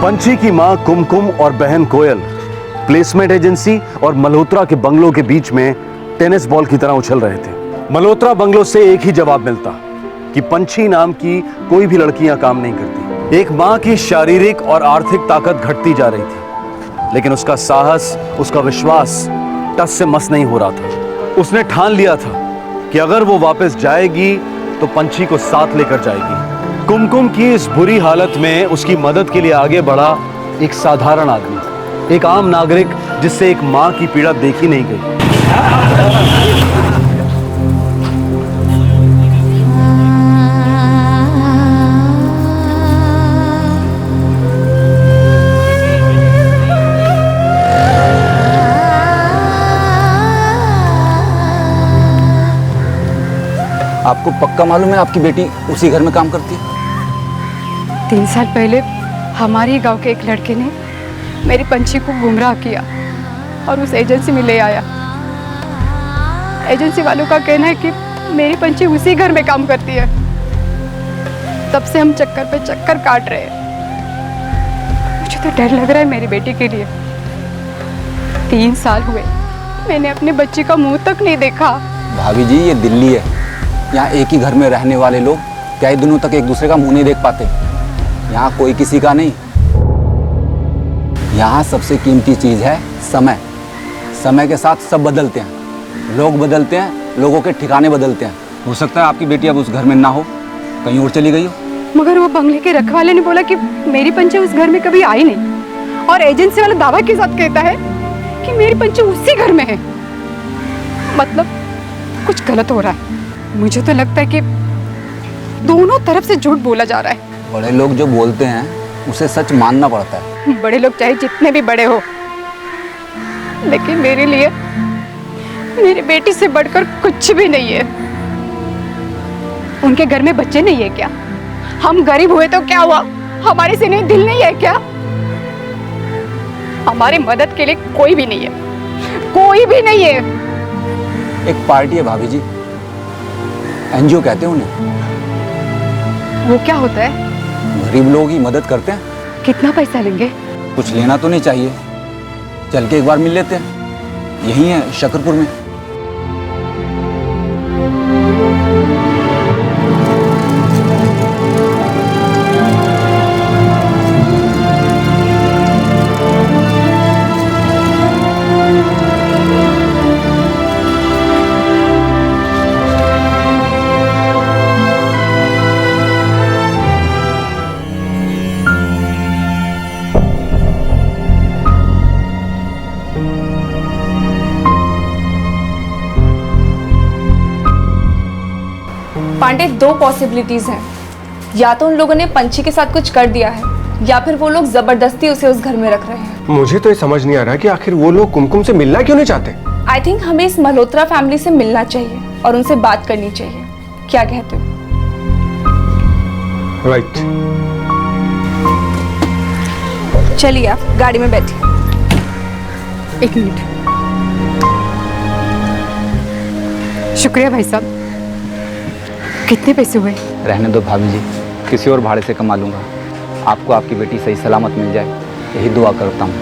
पंची की मां कुमकुम और बहन कोयल प्लेसमेंट एजेंसी और मल्होत्रा के बंगलों के बीच में टेनिस बॉल की तरह उछल रहे थे। मल्होत्रा बंगलों से एक ही जवाब मिलता कि पंची नाम की कोई भी लड़कियां काम नहीं करती। एक मां की शारीरिक और आर्थिक ताकत घटती जा रही थी, लेकिन उसका साहस, उसका विश्वास टस से मस नहीं हो रहा था। उसने ठान लिया था कि अगर वो वापस जाएगी तो पंची को साथ लेकर जाएगी। कुमकुम की इस बुरी हालत में उसकी मदद के लिए आगे बढ़ा एक साधारण आदमी, एक आम नागरिक जिससे एक मां की पीड़ा देखी नहीं गई। आपको पक्का मालूम है आपकी बेटी उसी घर में काम करती है? 3 साल पहले हमारे ही गांव के एक लड़के ने मेरी पंची को गुमराह किया और उस एजेंसी में ले आया। एजेंसी वालों का कहना है कि मेरी पंची उसी घर में काम करती है। तब से हम चक्कर पे चक्कर काट रहे हैं। मुझे तो डर लग रहा है मेरी बेटी के लिए। 3 साल हुए मैंने अपने बच्ची का मुंह तक नहीं देखा। भाभी जी, ये दिल्ली है, यहाँ एक ही घर में रहने वाले लोग कई दिनों तक एक दूसरे का मुंह नहीं देख पाते। यहाँ कोई किसी का नहीं। यहाँ सबसे कीमती चीज़ है समय। समय के साथ सब बदलते हैं, लोग बदलते हैं, लोगों के ठिकाने बदलते हैं। हो सकता है आपकी बेटी अब उस घर में ना हो, कहीं और चली गई हो। मगर वो बंगले के रखवाले ने बोला कि मेरी पंची उस घर में कभी आई नहीं, और एजेंसी वाला दावा के साथ कहता है कि मेरी पंची उसी घर में है। मतलब कुछ गलत हो रहा है। मुझे तो लगता है कि दोनों तरफ से झूठ बोला जा रहा है। बड़े लोग जो बोलते हैं उसे सच मानना पड़ता है। बड़े लोग चाहे जितने भी बड़े हो, लेकिन मेरे लिए मेरी बेटी से बढ़कर कुछ भी नहीं है। उनके घर में बच्चे नहीं है क्या? हम गरीब हुए तो क्या हुआ? हमारे से नहीं दिल नहीं है क्या? हमारी मदद के लिए कोई भी नहीं है, कोई भी नहीं है। एक पार्टी है भाभी जी, एनजीओ कहते हैं उन्हें। वो क्या होता है? गरीब लोगों की मदद करते हैं। कितना पैसा लेंगे? कुछ लेना तो नहीं चाहिए, चल के एक बार मिल लेते हैं। यही है शकरपुर में। पांडे, 2 पॉसिबिलिटीज हैं। या तो उन लोगों ने पंची के साथ कुछ कर दिया है, या फिर वो लोग जबरदस्ती उसे उस घर में रख रहे हैं। मुझे तो ये समझ नहीं आ रहा कि आखिर वो लोग कुमकुम से मिलना क्यों नहीं चाहते। आई थिंक हमें इस मल्होत्रा फैमिली से मिलना चाहिए और उनसे बात करनी चाहिए। क्या कहते हो? राइट। चलिए आप गाड़ी में बैठिए। 1 मिनट। शुक्रिया भाई साहब। कितने पैसे हुए? रहने दो भाभी जी, किसी और भाड़े से कमा लूँगा। आपको आपकी बेटी सही सलामत मिल जाए, यही दुआ करता हूँ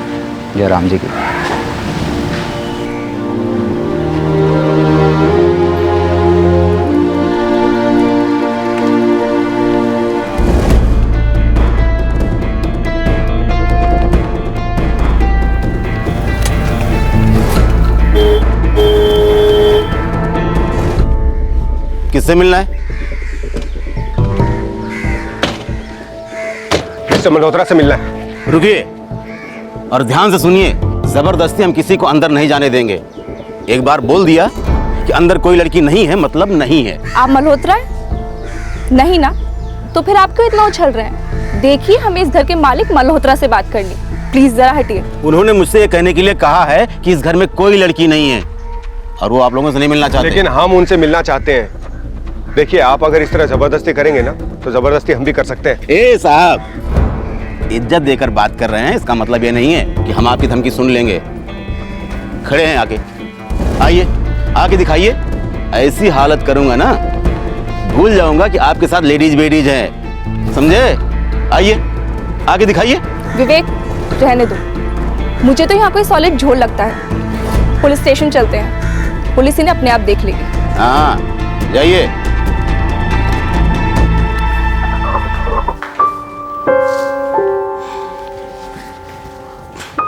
जय राम जी की। किससे मिलना है? मल्होत्रा से मिलना है। रुकिए और ध्यान से सुनिए। जबरदस्ती हम किसी को अंदर नहीं जाने देंगे। एक बार बोल दिया कि अंदर कोई लड़की नहीं है, मतलब नहीं है। आप मल्होत्रा हैं? नहीं ना? तो फिर आप क्यों इतना उछल रहे हैं? देखिए, हमें इस घर के मालिक मल्होत्रा से बात करनी। प्लीज जरा हटिए। उन्होंने मुझसे ये कहने के लिए कहा है कि इस घर में कोई लड़की नहीं है और वो आप लोगों से नहीं मिलना चाहते। लेकिन हम उनसे मिलना चाहते हैं। देखिए, आप अगर इस तरह जबरदस्ती करेंगे ना तो जबरदस्ती हम भी कर सकते हैं। ए साहब, इज्जत देकर बात कर रहे हैं, इसका मतलब ये नहीं है कि हम आपकी धमकी सुन लेंगे। खड़े हैं, आके आइए, आके दिखाइए। ऐसी हालत करूंगा ना, भूल जाऊंगा कि आपके साथ लेडीज बेडीज हैं, समझे? आइए, आके दिखाइए। विवेक, रहने दो। मुझे तो यहाँ कोई सॉलिड झोल लगता है। पुलिस स्टेशन चलते हैं, पुलिस इन्हें अपने आप देख लेगी। हाँ, जाइए।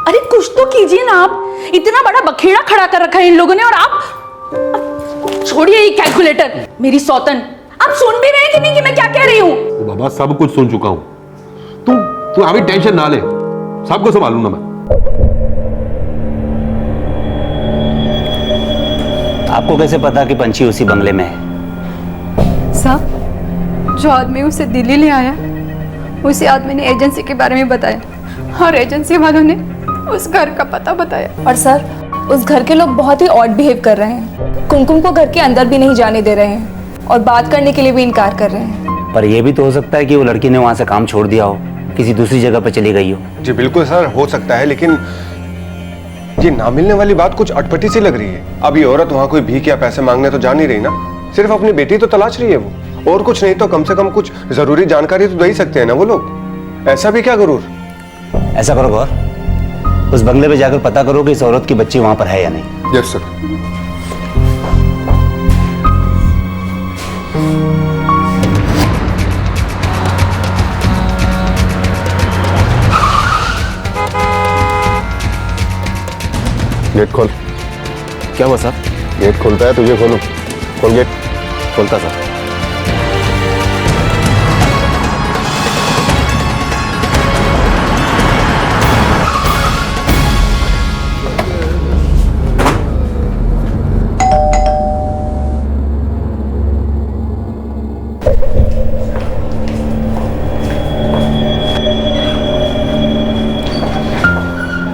अरे कुछ तो कीजिए ना आप, इतना बड़ा बखेड़ा खड़ा कर रखा है इन लोगों ने, और आप छोड़िए ये कैलकुलेटर। मेरी सौतन, आप सुन भी रहे हैं कि नहीं कि मैं क्या कह रही हूँ? बाबा सब कुछ सुन चुका हूं। तू अभी टेंशन ना ले, सबको संभालूं ना मैं। आपको कैसे पता कि पंछी उसी बंगले में है? साहब, जो आदमी उसे दिल्ली ले आया, उसी आदमी ने एजेंसी के बारे में बताया और एजेंसी वालों ने उस घर का पता बताया। और सर, उस घर के लोग बहुत ही ऑड बिहेव कर रहे हैं। कुमकुम को घर के अंदर भी नहीं जाने दे रहे हैं और बात करने के लिए भी इनकार कर रहे हैं। पर यह भी तो हो सकता है कि वो लड़की ने वहां से काम छोड़ दिया हो, किसी दूसरी जगह पर चली गई हो। जी बिल्कुल सर, हो सकता है, लेकिन ये ना मिलने वाली बात कुछ अटपटी सी लग रही है। अब ये औरत वहां कोई भीख या पैसे मांगने तो जा नहीं रही ना, सिर्फ अपनी बेटी तो तलाश रही है वो, और कुछ नहीं तो कम से कम कुछ जरूरी जानकारी तो दे ही सकते हैं ना वो लोग। ऐसा भी क्या गरूर? ऐसा करो गौर, उस बंगले पे जाकर पता करो कि इस औरत की बच्ची वहां पर है या नहीं। Yes sir. गेट खोल। क्या हुआ सर? गेट खोलता है, तुझे खोलूं? खोल गेट। खोलता सर।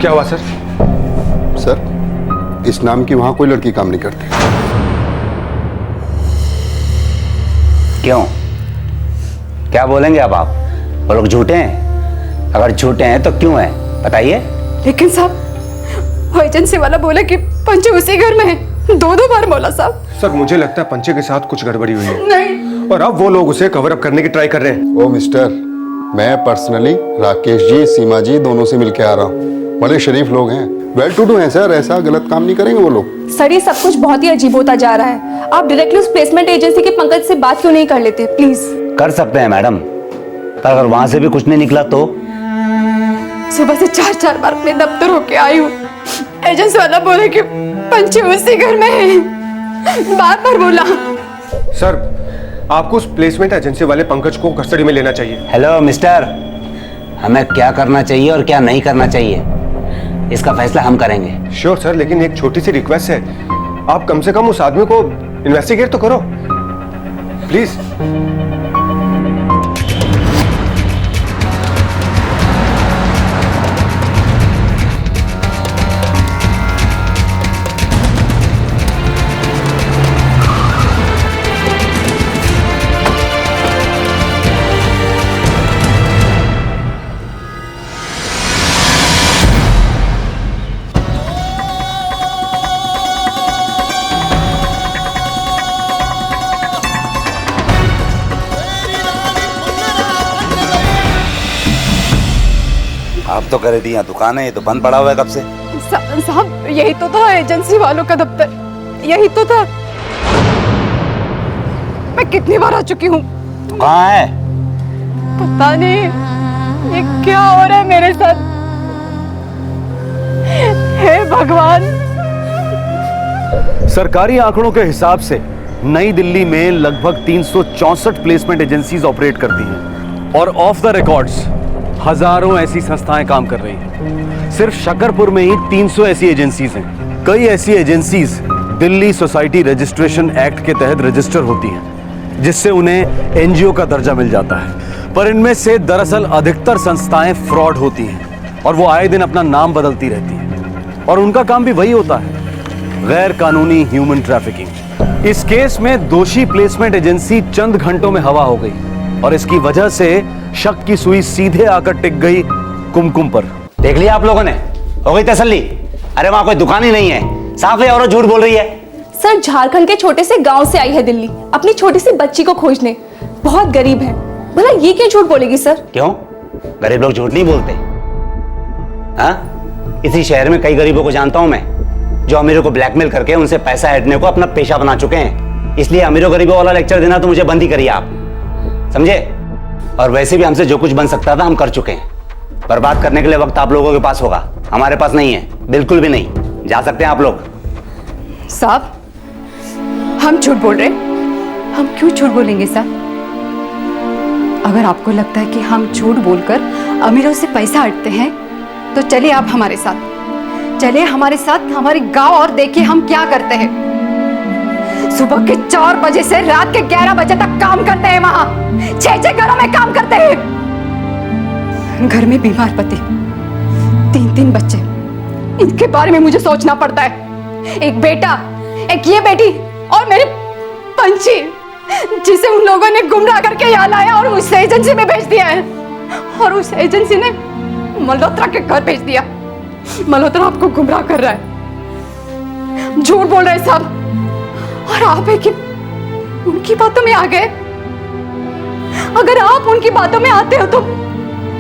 क्या हुआ सर? सर, इस नाम की वहां कोई लड़की काम नहीं करती। क्यों? क्या बोलेंगे अब आप? वो लोग झूठे हैं? अगर झूठे हैं तो क्यों हैं, बताइए। लेकिन साहब, वो एजेंसी वाला बोला कि पंचे उसी घर में है। दो बार बोला साहब। सर मुझे लगता है पंचे के साथ कुछ गड़बड़ी हुई है। नहीं। और अब वो लोग उसे कवर अप करने की ट्राई कर रहे हैं। ओ मिस्टर, मैं पर्सनली राकेश जी, सीमा जी दोनों से मिलके आ रहा हूँ। बड़े शरीफ लोग हैं, वेल टू डू हैं सर, ऐसा गलत काम नहीं करेंगे वो लोग। सर, ये सब कुछ बहुत ही अजीब होता जा रहा है। आप डायरेक्टली उस प्लेसमेंट एजेंसी के पंकज से बात क्यों नहीं कर लेते प्लीज? कर सकते हैं मैडम, पर अगर वहां से भी कुछ नहीं निकला तो? सुबह से 4 बार अपने दफ्तर होके आई हूँ। एजेंसी वाला बोले कि पंचे उसी घर में है, बार बोला। सर, आपको उस प्लेसमेंट एजेंसी वाले पंकज को कस्टडी में लेना चाहिए। हेलो मिस्टर, हमें क्या करना चाहिए और क्या नहीं करना चाहिए इसका फैसला हम करेंगे। श्योर सर, लेकिन एक छोटी सी रिक्वेस्ट है, आप कम से कम उस आदमी को इन्वेस्टिगेट तो करो प्लीज। आप तो करे थी यहाँ दुकान है, ये तो बंद पड़ा हुआ है कब से। साहब, यही तो था एजेंसी वालों का दफ्तर, यही तो था। मैं कितनी बार आ चुकी हूँ। कहाँ है? पता नहीं ये क्या हो रहा है मेरे साथ। हे भगवान। सरकारी आंकड़ों के हिसाब से नई दिल्ली में लगभग 364 प्लेसमेंट एजेंसीज ऑपरेट करती हैं और ऑफ द रिकॉर्ड्स हजारों ऐसी संस्थाएं काम कर रही हैं। सिर्फ शकरपुर में ही 300 ऐसी एजेंसीज हैं। कई ऐसी agencies Delhi society registration act के तहत रजिस्टर होती हैं, जिससे उन्हें एनजीओ का दर्जा मिल जाता है। पर इनमें से दरअसल अधिकतर संस्थाएं फ्रॉड होती हैं और वो आए दिन अपना नाम बदलती रहती हैं और उनका काम भी वही होता है, गैर कानूनी ह्यूमन ट्रैफिकिंग। इस केस में दोषी प्लेसमेंट एजेंसी चंद घंटों में हवा हो गई और इसकी वजह से शक की सुई सीधे आकर टिक गई कुमकुम पर। देख लिया आप लोगों ने, हो गई तसल्ली? अरे वहां कोई दुकान ही नहीं है, साफ है औरत झूठ बोल रही है। सर, झारखंड के छोटे से गांव से आई है दिल्ली अपनी छोटी सी बच्ची को खोजने, बहुत गरीब है। भला ये क्यों झूठ बोलेगी सर? क्यों? गरीब लोग झूठ नहीं बोलते, हाँ, इसी शहर में कई गरीबों को जानता हूं मैं, जो अमीरों को ब्लैकमेल करके उनसे पैसा ऐंठने को अपना पेशा बना चुके हैं। इसलिए अमीरों गरीबों वाला लेक्चर देना तो मुझे बंद ही करिए आप, समझे? और वैसे भी हमसे जो कुछ बन सकता था हम कर चुके हैं। बर्बाद करने के लिए वक्त आप लोगों के पास होगा, हमारे पास नहीं है, बिल्कुल भी नहीं। जा सकते हैं आप लोग। साहब, हम झूठ बोल रहे? हम क्यों झूठ बोलेंगे साहब? अगर आपको लगता है कि हम झूठ बोलकर अमीरों से पैसा हटते हैं तो चलिए आप हमारे साथ, चलिए हमारे साथ हमारे गांव और देखिए हम क्या करते हैं। सुबह के 4 बजे से रात के 11 बजे तक काम करते हैं, वहां 6 घरों में काम करते हैं। घर में बीमार पति, 3 बच्चे, इनके बारे में मुझे सोचना पड़ता है। एक बेटा, एक ये बेटी और मेरे पंछी, जिसे उन लोगों ने गुमराह करके यहाँ लाया और उस एजेंसी में भेज दिया है, और उस एजेंसी ने मल्होत्रा के घर भेज दिया। मल्होत्रा आपको गुमराह कर रहा है, झूठ बोल रहे साहब, और आप है कि उनकी बातों में आ गए। अगर आप उनकी बातों में आते हो तो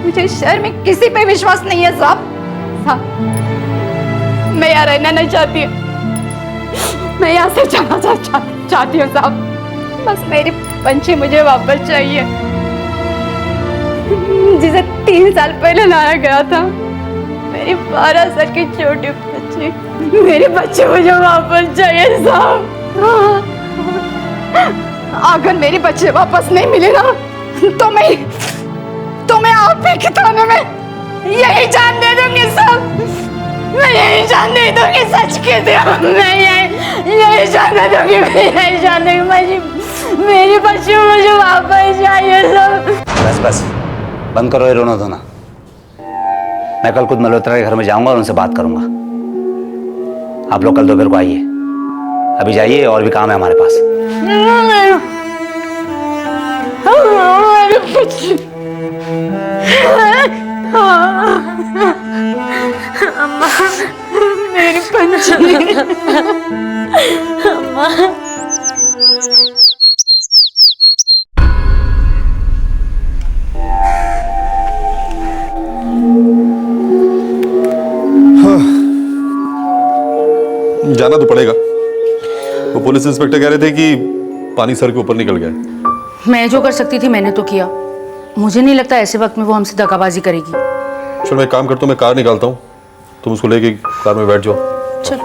मुझे शहर में किसी पे विश्वास नहीं है साहब। मैं यहाँ रहना नहीं चाहती, मैं यहाँ से जाना चाहती हूँ साहब। बस मेरी पंछी मुझे वापस चाहिए, जिसे 3 साल पहले लाया गया था। मेरी 12 साल की छोटी बच्ची, मेरे बच्चे मुझे वापस चाहिए साहब। अगर मेरे बच्चे वापस नहीं मिले ना तो मैं आप ही के थाने में यही जान दे दूंगी साहब। मैं यही जान दे दूंगी, सच कहते हो, मैं यही जान दे दूंगी, मैं यही जान दूंगी। मेरी बच्ची मुझे वापस चाहिए सब। बस बस बंद करो ये रोना धोना। मैं कल खुद मल्होत्रा के घर में जाऊंगा और उनसे बात करूंगा। आप लोग कल दोपहर को आइए, अभी जाइए, और भी काम है हमारे पास। अम्मा, मेरी पंछी। अम्मा। जाना तो पड़ेगा। वो पुलिस इंस्पेक्टर कह रहे थे कि पानी सर के ऊपर निकल गया। मैं जो कर सकती थी मैंने तो किया। मुझे नहीं लगता ऐसे वक्त में वो हमसे दगाबाजी करेगी। चलो मैं काम करता हूँ, मैं कार निकालता हूँ, तुम उसको लेके कार में बैठ जाओ। चलो।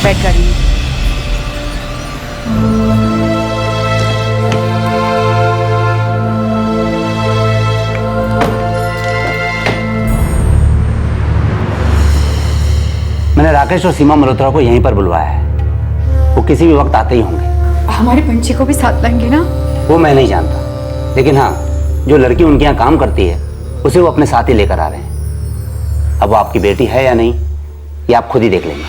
बैठ गाड़ी में। मैंने राकेश और सीमा मल्होत्रा को यहीं पर बुलवाया है, वो किसी भी वक्त आते ही होंगे। हमारे पंछी को भी साथ लाएंगे ना? वो मैं नहीं जानता, लेकिन हाँ, जो लड़की उनके यहाँ काम करती है उसे वो अपने साथ ही लेकर आ रहे हैं। अब वो आपकी बेटी है या नहीं ये आप खुद ही देख लेंगे।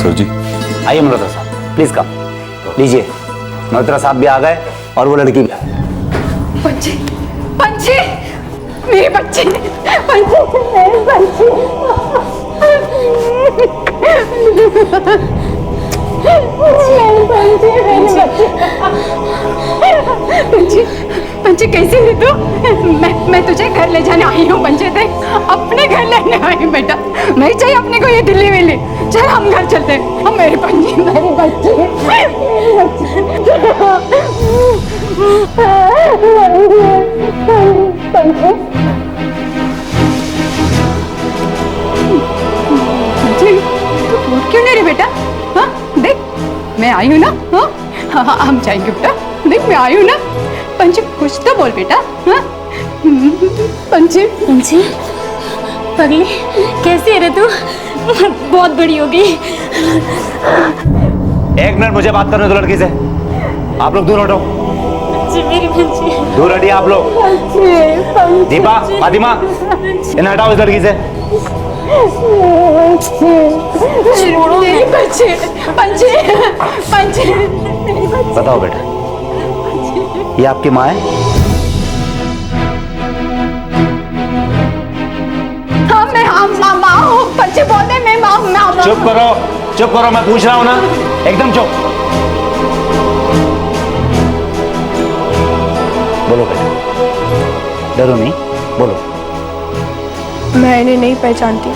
सर जी। आइए मल्होत्रा साहब, प्लीज कम। लीजिए, मल्होत्रा साहब भी आ गए और वो लड़की भी आ गई। पंछी, पंछी, मेरी बच्ची, पंछी, मेरी बच्ची। पंछी, पंछी कैसी है तू? मैं तुझे घर ले जाने आई हूँ पंछी, देख अपने घर लेने आई हूँ बेटा। नहीं चाहिए अपने को ये दिल्ली विल्ली, चल हम घर चलते हैं। हम मेरी पंछी, मेरी बच्ची, मेरी बच्ची। पंछी, क्यों नहीं रे बेटा? हाँ देख मैं आई हूँ ना। हाँ हाँ हम जाएंगे बेटा, देख मैं आई हूँ ना। पंछी कुछ तो बोल बेटा। हाँ पंछी, पंछी पगली कैसी है रे तू? बहुत बड़ी हो गई। एक मिनट मुझे बात करने दो लड़की से। आप लोग दूर हटो। मेरी पंछी दूर हटिए आप लोग। दीपा, फातिमा, इन्हें हटाओ इस लड़की से। मेरी बच्ची, पंछी, पंछी, बताओ बेटा, ये आपकी माँ है? हाँ मैं माँ हूँ। पंची बोल दे मैं माँ हूँ। चुप करो, मैं पूछ रहा हूँ ना, एकदम चुप। बोलो बेटा, डरो नहीं, बोलो। मैं इन्हें नहीं पहचानती।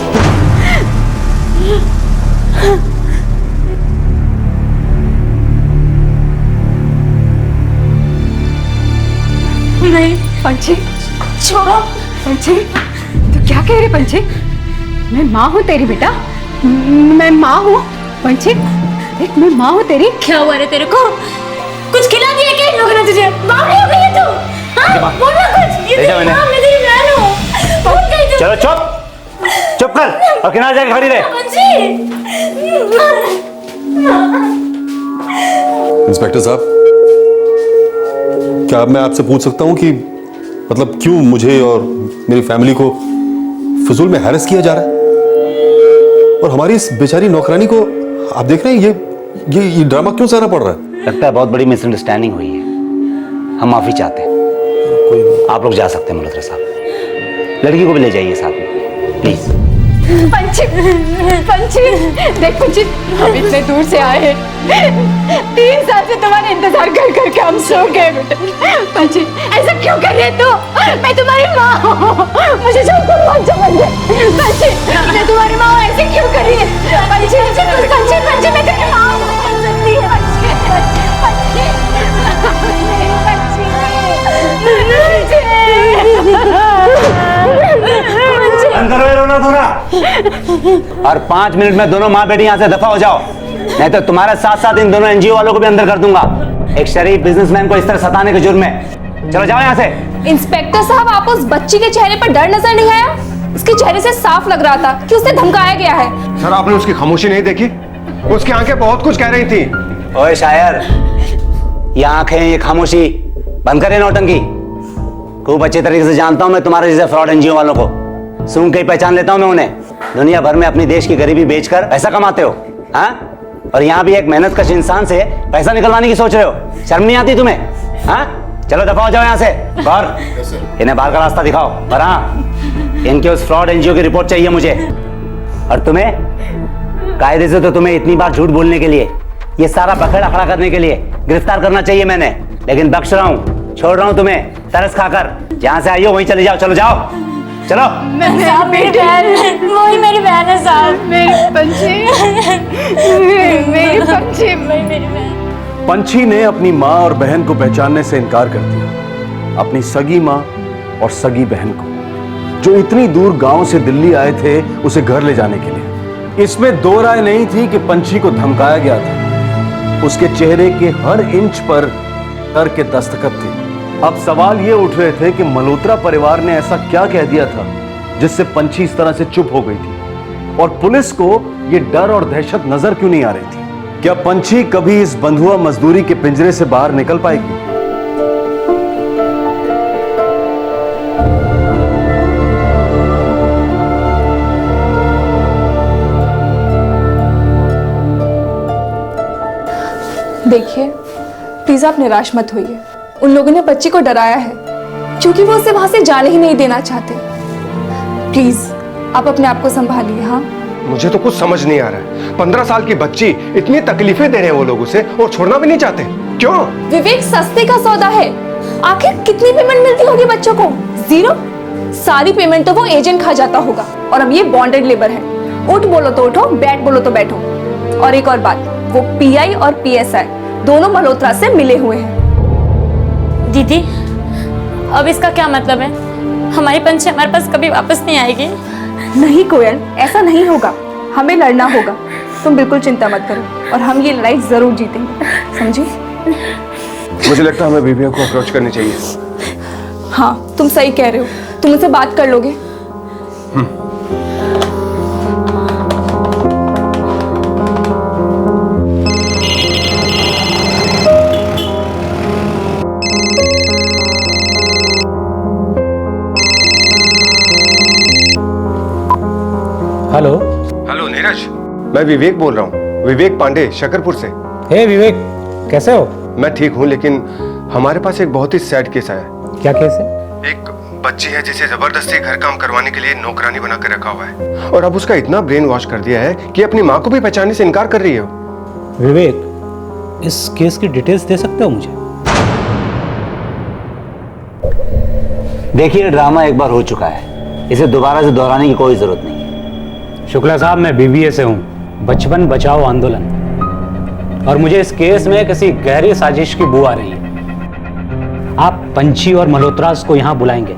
नहीं पंची, छोड़ो। पंची तू क्या कह रही पंची? मैं माँ हूँ तेरी बेटा, मैं माँ हूँ। पंची देख, मैं माँ हूँ तेरी। क्या हुआ रे तेरे को? कुछ खिला दिया क्या इन लोगों ने तुझे? बावली हो गई है तू? हाँ? बोल ना कुछ। ये तेरी माँ, मैं तेरी बहन हूँ। बोल गई तू। चलो चुप कर और किनारे जाके खड़ी रहे। इंस्पेक्टर साहब, क्या मैं आपसे पूछ सकता हूं कि मतलब क्यों मुझे और मेरी फैमिली को फिजूल में हैरेस किया जा रहा है, और हमारी इस बेचारी नौकरानी को आप देख रहे हैं ये ड्रामा क्यों सहना पड़ रहा है? लगता है बहुत बड़ी मिसअंडरस्टैंडिंग हुई है, हम माफी चाहते हैं। आप लोग जा सकते हैं मल्होत्रा साहब, लड़की को भी ले जाइए साथ में प्लीज। पंची देख पंची, हम इतने दूर से आए हैं, 3 साल से तुम्हारा इंतजार कर करके हम सो गए बेटे। पंची ऐसा क्यों कर रही है तू? मैं तुम्हारी माँ हूँ, मुझे जो तुम मत समझ ले। पंची मैं तुम्हारी माँ हूँ, ऐसे क्यों कर रही है? पंची मैं तेरी माँ हूँ। अंदर रोना धोना, और 5 मिनट में दोनों माँ बेटी यहाँ से दफा हो जाओ, नहीं तो तुम्हारे साथ साथ इन दोनों एनजीओ वालों को भी अंदर कर दूंगा, एक शरीफ बिजनेसमैन को इस तरह सताने के जुर्म में। चलो जाओ यहाँ से। इंस्पेक्टर साहब, आप उस बच्ची के चेहरे पर डर नजर नहीं आया? उसके चेहरे से साफ लग रहा था कि उसे धमकाया गया है। सर आपने उसकी खामोशी नहीं देखी? उसकी आंखें बहुत कुछ कह रही थी। ओए शायर, ये आंखें, ये खामोशी बंद करे नौटंकी। खूब अच्छे तरीके से जानता हूं मैं तुम्हारे जैसे फ्रॉड एनजीओ वालों को, सूंघ के ही पहचान लेता हूं मैं उन्हें। दुनिया भर में अपनी देश की गरीबी बेचकर पैसा कमाते हो, हाँ? और यहाँ भी एक मेहनत कश इंसान से पैसा निकलवाने की सोच रहे हो, शर्म नहीं आती तुम्हें? हाँ, चलो दफा हो जाओ यहाँ से। और इन्हें बाहर का रास्ता दिखाओ, और हाँ, इनके उस फ्रॉड एनजीओ की रिपोर्ट चाहिए मुझे। और तुम्हें कायदे से तो तुम्हें इतनी बार झूठ बोलने के लिए, ये सारा बखेड़ा खड़ा करने के लिए गिरफ्तार करना चाहिए मैंने, लेकिन बख्श रहा हूँ, छोड़ रहा हूँ तुम्हें तरस खाकर। जहां से आई हो वहीं चले जाओ, चलो जाओ, चलो। मेरी बहन, वही मेरी बहन है साहब। मेरी पंची, मेरी पंची, मेरी बहन। पंछी ने अपनी माँ और बहन को पहचानने से इनकार कर दिया, अपनी सगी माँ और सगी बहन को, जो इतनी दूर गांव से दिल्ली आए थे उसे घर ले जाने के लिए। इसमें दो राय नहीं थी कि पंछी को धमकाया गया था, उसके चेहरे के हर इंच पर डर के दस्तखत थे। अब सवाल ये उठ रहे थे कि मल्होत्रा परिवार ने ऐसा क्या कह दिया था जिससे पंछी इस तरह से चुप हो गई थी, और पुलिस को ये डर और दहशत नजर क्यों नहीं आ रही थी? क्या पंछी कभी इस बंधुआ मजदूरी के पिंजरे से बाहर निकल पाएगी? देखिए, प्लीज आप निराश मत होइए। उन लोगों ने बच्ची को डराया है क्योंकि वो उसे वहां से जाने ही नहीं देना चाहते। प्लीज आप अपने आप को संभालिए। हाँ, मुझे तो कुछ समझ नहीं आ रहा है, 15 साल की बच्ची, इतनी तकलीफें दे रहे हैं वो लोग उसे, और छोड़ना भी नहीं चाहते, क्यों? विवेक, सस्ते का सौदा है। आखिर कितनी पेमेंट मिलती होगी बच्चों को? 0। सारी पेमेंट तो वो एजेंट खा जाता होगा, और अब ये बॉन्डेड लेबर है। उठ बोलो तो उठो, बैठ बोलो तो बैठो। और एक और बात, वो पीआई और पीएसआई दोनों मल्होत्रा से मिले हुए हैं। दीदी, अब इसका क्या मतलब है? हमारी पंछी हमारे पास कभी वापस नहीं आएगी? नहीं कोयल, ऐसा नहीं होगा। हमें लड़ना होगा, तुम बिल्कुल चिंता मत करो, और हम ये लड़ाई जरूर जीतेंगे, समझी? मुझे लगता है हमें बीवियों को अप्रोच करनी चाहिए। हाँ, तुम सही कह रहे हो। तुम उनसे बात कर लोगे? हेलो नीरज, मैं विवेक बोल रहा हूँ, विवेक पांडे, शकरपुर से। हे विवेक, कैसे हो? मैं ठीक हूँ, लेकिन हमारे पास एक बहुत ही सैड केस आया है। क्या केस है? एक बच्ची है जिसे जबरदस्ती घर काम करवाने के लिए नौकरानी बना कर रखा हुआ है और अब उसका इतना ब्रेन वॉश कर दिया है कि अपनी माँ को भी पहचानने से इनकार कर रही है। विवेक, इस केस की डिटेल्स दे सकते हो मुझे? देखिए, ड्रामा एक बार हो चुका है, इसे दोबारा से दोहराने की कोई जरूरत नहीं है। शुक्ला साहब, मैं बीबीए से हूँ, बचपन बचाओ आंदोलन, और मुझे इस केस में किसी गहरी साजिश की बू आ रही है। आप पंछी और मल्होत्रास को यहाँ बुलाएंगे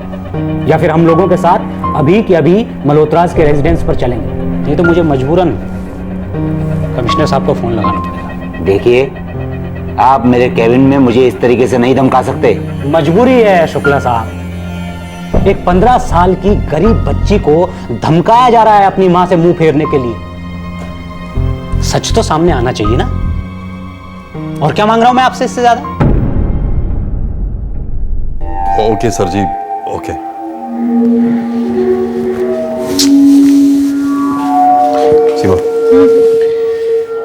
या फिर हम लोगों के साथ अभी के अभी मल्होत्रास के रेजिडेंस पर चलेंगे, नहीं तो मुझे मजबूरन कमिश्नर साहब को फोन लगाना पड़ेगा। देखिए, आप मेरे कैबिन में मुझे इस तरीके से नहीं धमका सकते। मजबूरी है शुक्ला साहब, एक 15 साल की गरीब बच्ची को धमकाया जा रहा है अपनी मां से मुंह फेरने के लिए। सच तो सामने आना चाहिए ना। और क्या मांग रहा हूं मैं आपसे इससे ज्यादा? ओके सर जी, ओके। सीमा,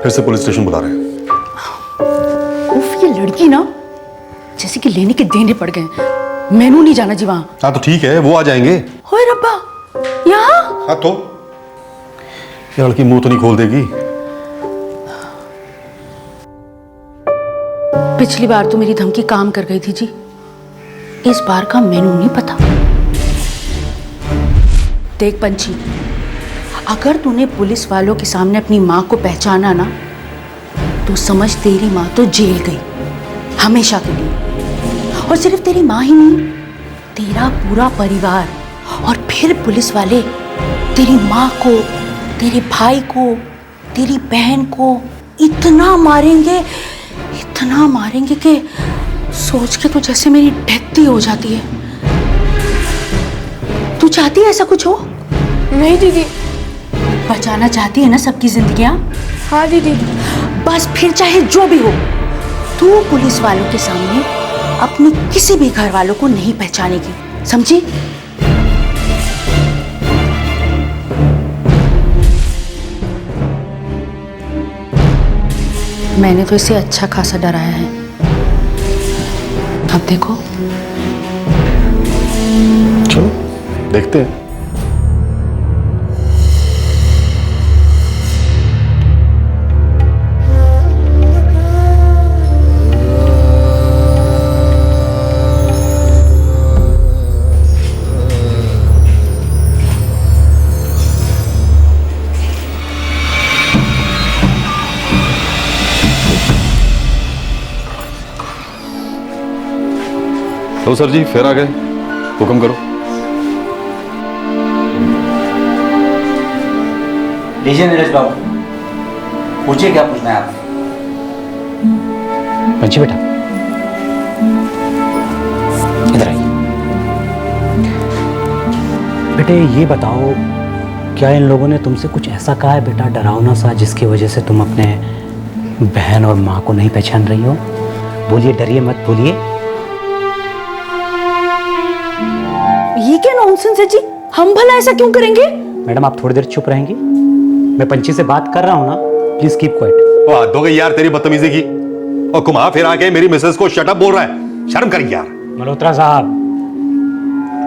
फिर से पुलिस स्टेशन बुला रहे हैं। उफ, ये लड़की ना जैसे कि लेने के देने पड़ गए। मैनू नहीं जाना जी वहां। हाँ तो ठीक है, वो आ जाएंगे। होए रब्बा, यहाँ? हाँ तो ये लड़की मुंह तो नहीं खोल देगी। पिछली बार तो मेरी धमकी काम कर गई थी जी, इस बार का मेनू नहीं पता। देख पंछी, अगर तूने पुलिस वालों के सामने अपनी माँ को पहचाना ना, तो समझ तेरी माँ तो जेल गई हमेशा के लिए। और सिर्फ तेरी माँ ही नहीं, तेरा पूरा परिवार। और फिर पुलिस वाले तेरी माँ को, तेरे भाई को, तेरी बहन को इतना मारेंगे कि सोच के तो जैसे मेरी डेथ ही हो जाती है। तू चाहती है ऐसा कुछ हो? नहीं दीदी। बचाना चाहती है ना सबकी जिंदगियां? हाँ दीदी। बस फिर चाहे जो भी हो, तू पुलिस वालों के सामने अपने किसी भी घर वालों को नहीं पहचानेगी, समझी? मैंने तो इसे अच्छा खासा डराया है, अब देखो। चलो देखते हैं। तो सर जी फिर आ गए, हुक्म करो। लीजिए नीरज बाबू, पूछिए क्या पूछना है आपने। पंछी बेटा, इधर आइए। बेटे ये बताओ, क्या इन लोगों ने तुमसे कुछ ऐसा कहा है बेटा डरावना सा, जिसकी वजह से तुम अपने बहन और माँ को नहीं पहचान रही हो? बोलिए, डरिए मत, बोलिए। ये क्या नॉनसेंस है जी, हम भला ऐसा क्यों करेंगे? मैडम आप थोड़ी देर चुप रहेंगी? मैं पंछी से बात कर रहा हूँ ना, प्लीज कीप क्वाइट। वो हद हो गई यार तेरी बदतमीजी की, और घुमा फिरा के मेरी मिसेस को शट अप बोल रहा है। शर्म कर यार। मल्होत्रा साहब,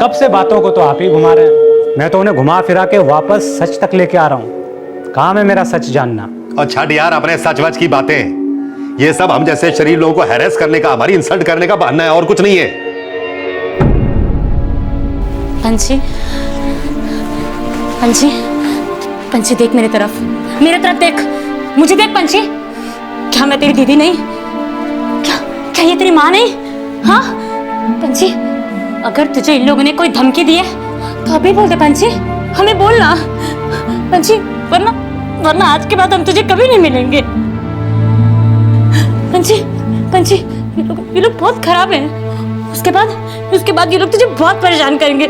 कब से बातों को तो आप ही घुमा रहे हैं, मैं तो उन्हें घुमा फिरा के वापस सच तक लेके आ रहा हूँ। काम है मेरा सच जानना। और छठ यार अपने सच वच की बातें, ये सब हम जैसे शरीफ लोगों को हैरेस करने का, हमारी इंसल्ट करने का बहाना है, और कुछ नहीं है। पंछी, पंछी, पंछी देख मेरे तरफ देख, मुझे देख पंछी। क्या मैं तेरी दीदी नहीं? क्या ये तेरी माँ नहीं? हाँ पंछी, अगर तुझे इन लोगों ने कोई धमकी दी है तो अभी बोल दे पंछी, हमें बोलना पंछी, वरना आज के बाद हम तुझे कभी नहीं मिलेंगे। पंछी, ये लोग बहुत खराब हैं। उसके बाद ये लोग तुझे बहुत परेशान करेंगे,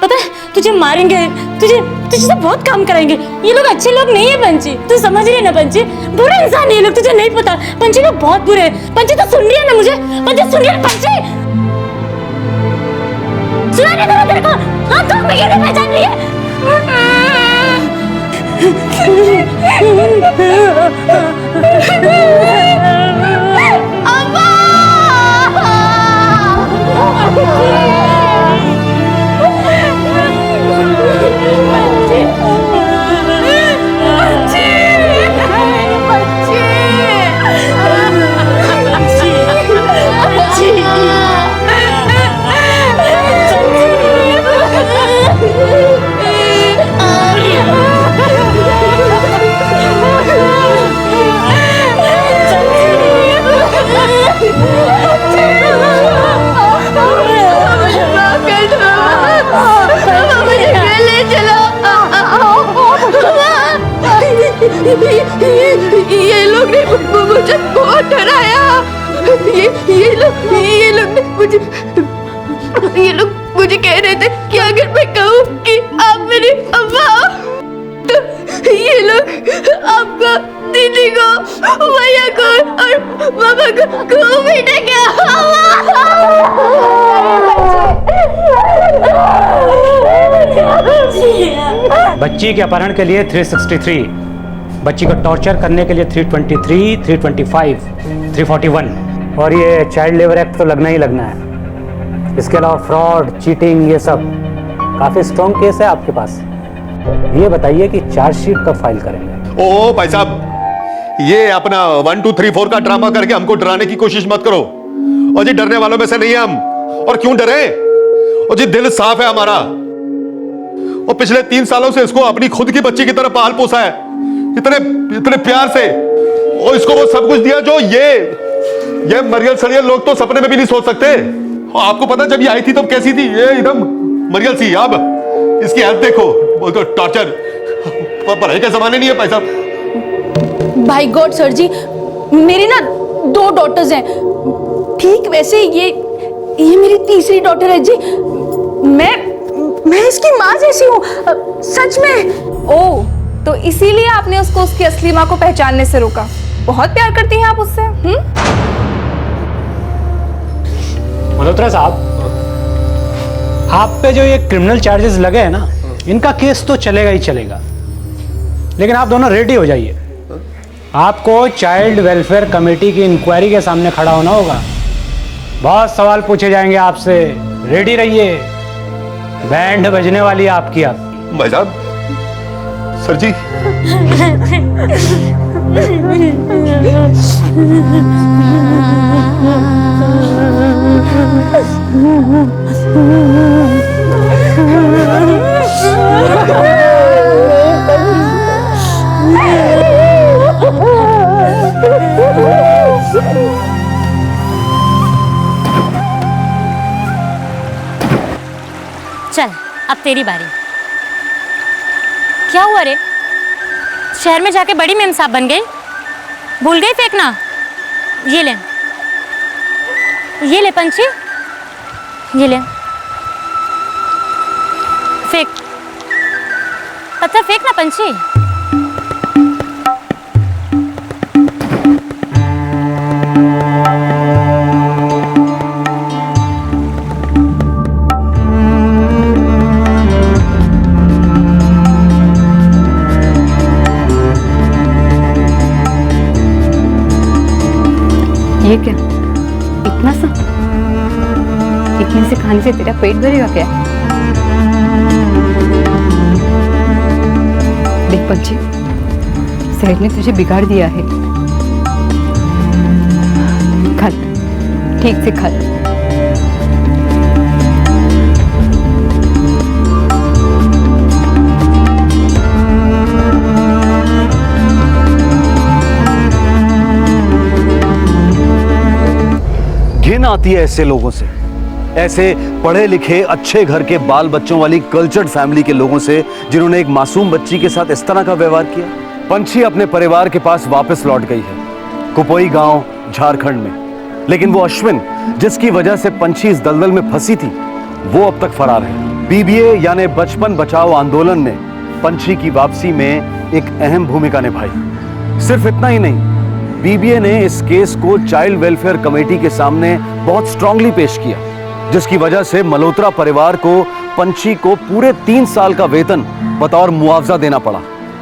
पता है? तुझे मारेंगे, तुझे से बहुत काम कराएंगे। ये लोग अच्छे लोग नहीं है पंछी, तू समझ रही है ना पंछी? बुरे इंसान ये लोग, तुझे नहीं पता। पंछी लोग बहुत बुरे हैं। पंछी तो सुन रही है ना मुझे? पंछी सुन रही है? पंछी सुना नहीं था तेरे को? हाँ तो मैं ये नहीं पहचान रही है। ये लोग ने मुझे बहुत डराया। ये लोग मुझे कह रहे थे कि अगर मैं कहूँ कि आप मेरी अम्मा हो, तो ये लोग आपको, दीदी को, भैया को और मामा को पीटेंगे। बच्ची के अपहरण के लिए 363, बच्ची को टॉर्चर करने के लिए 323, 325, 341 और ये चाइल्ड लेबर एक्ट तो लगना ही लगना है। इसके अलावा फ्रॉड, चीटिंग, ये सब काफी स्ट्रॉन्ग केस है आपके पास। ये बताइए कि चार्जशीट कब फाइल करेंगे? ओ भाई साहब, ये अपना 1 2 3 4 का ड्रामा करके हमको डराने की कोशिश मत करो। और जी डरने वालों में से नहीं है हम। और क्यों डरे? और जी दिल साफ है हमारा। और पिछले 3 सालों से इसको अपनी खुद की बच्ची की तरह पाल पोसा है, इतने प्यार से। और इसको वो सब कुछ दिया जो ये मरियल सड़ियल लोग तो सपने में भी नहीं सोच सकते। और आपको पता जब ये आई थी तब कैसी थी? ये एकदम मरियल सी। अब इसकी हेल्थ देखो, वो तो टॉर्चर। पढ़ाई का जमाने नहीं है भाई साहब। भाई गॉड सर जी, मेरी ना 2 डॉटर्स हैं। ठीक वैसे ये मेरी तीसरी डॉटर है जी। मैं इसकी माँ जैसी हूँ, सच में। ओह, तो इसीलिए आपने उसको उसकी असली माँ को पहचानने से रोका। बहुत प्यार करती हैं आप उससे। मल्होत्रा साहब, आप पे जो ये क्रिमिनल चार्जेस लगे हैं ना, इनका केस तो चलेगा ही चलेगा, लेकिन आप दोनों रेडी हो जाइए। आपको चाइल्ड वेलफेयर कमेटी की इंक्वायरी के सामने खड़ा होना होगा। बहुत सवाल पूछे जाएंगे आपसे, रेडी रहिए। बैंड बजने वाली है आपकी। आप भाई साहब, सर जी चल अब तेरी बारी। क्या हुआ रे? शहर में जाके बड़ी मेम साहब बन गई? भूल गई फेंकना? ये ले पंछी, ये ले फेंक। पत्थर फेंकना पंछी। ये क्या, इतना सा? इतने से खाने से तेरा पेट भरेगा क्या? देख पंछी, शहर ने तुझे बिगाड़ दिया है। खा, ठीक से खा। घिन आती है ऐसे लोगों से, ऐसे पढ़े लिखे अच्छे घर के बाल बच्चों वाली कल्चर्ड फैमिली के लोगों से, जिन्होंने एक मासूम बच्ची के साथ इस तरह का व्यवहार किया। पंछी अपने परिवार के पास वापस लौट गई है, कुपोई गांव झारखंड में। लेकिन वो अश्विन जिसकी वजह से पंछी इस दलदल में फंसी थी, वो अब तक फरार है। बीबीए यानी बचपन बचाओ आंदोलन ने पंछी की वापसी में एक अहम भूमिका निभाई। सिर्फ इतना ही नहीं, बीबीए ने इस केस को चाइल्ड वेलफेयर कमेटी के सामने बहुत स्ट्रांगली पेश किया, जिसकी वजह से मल्होत्रा परिवार को पंछी को पूरे 3 साल का वेतन बतौर मुआवजा देना पड़ा,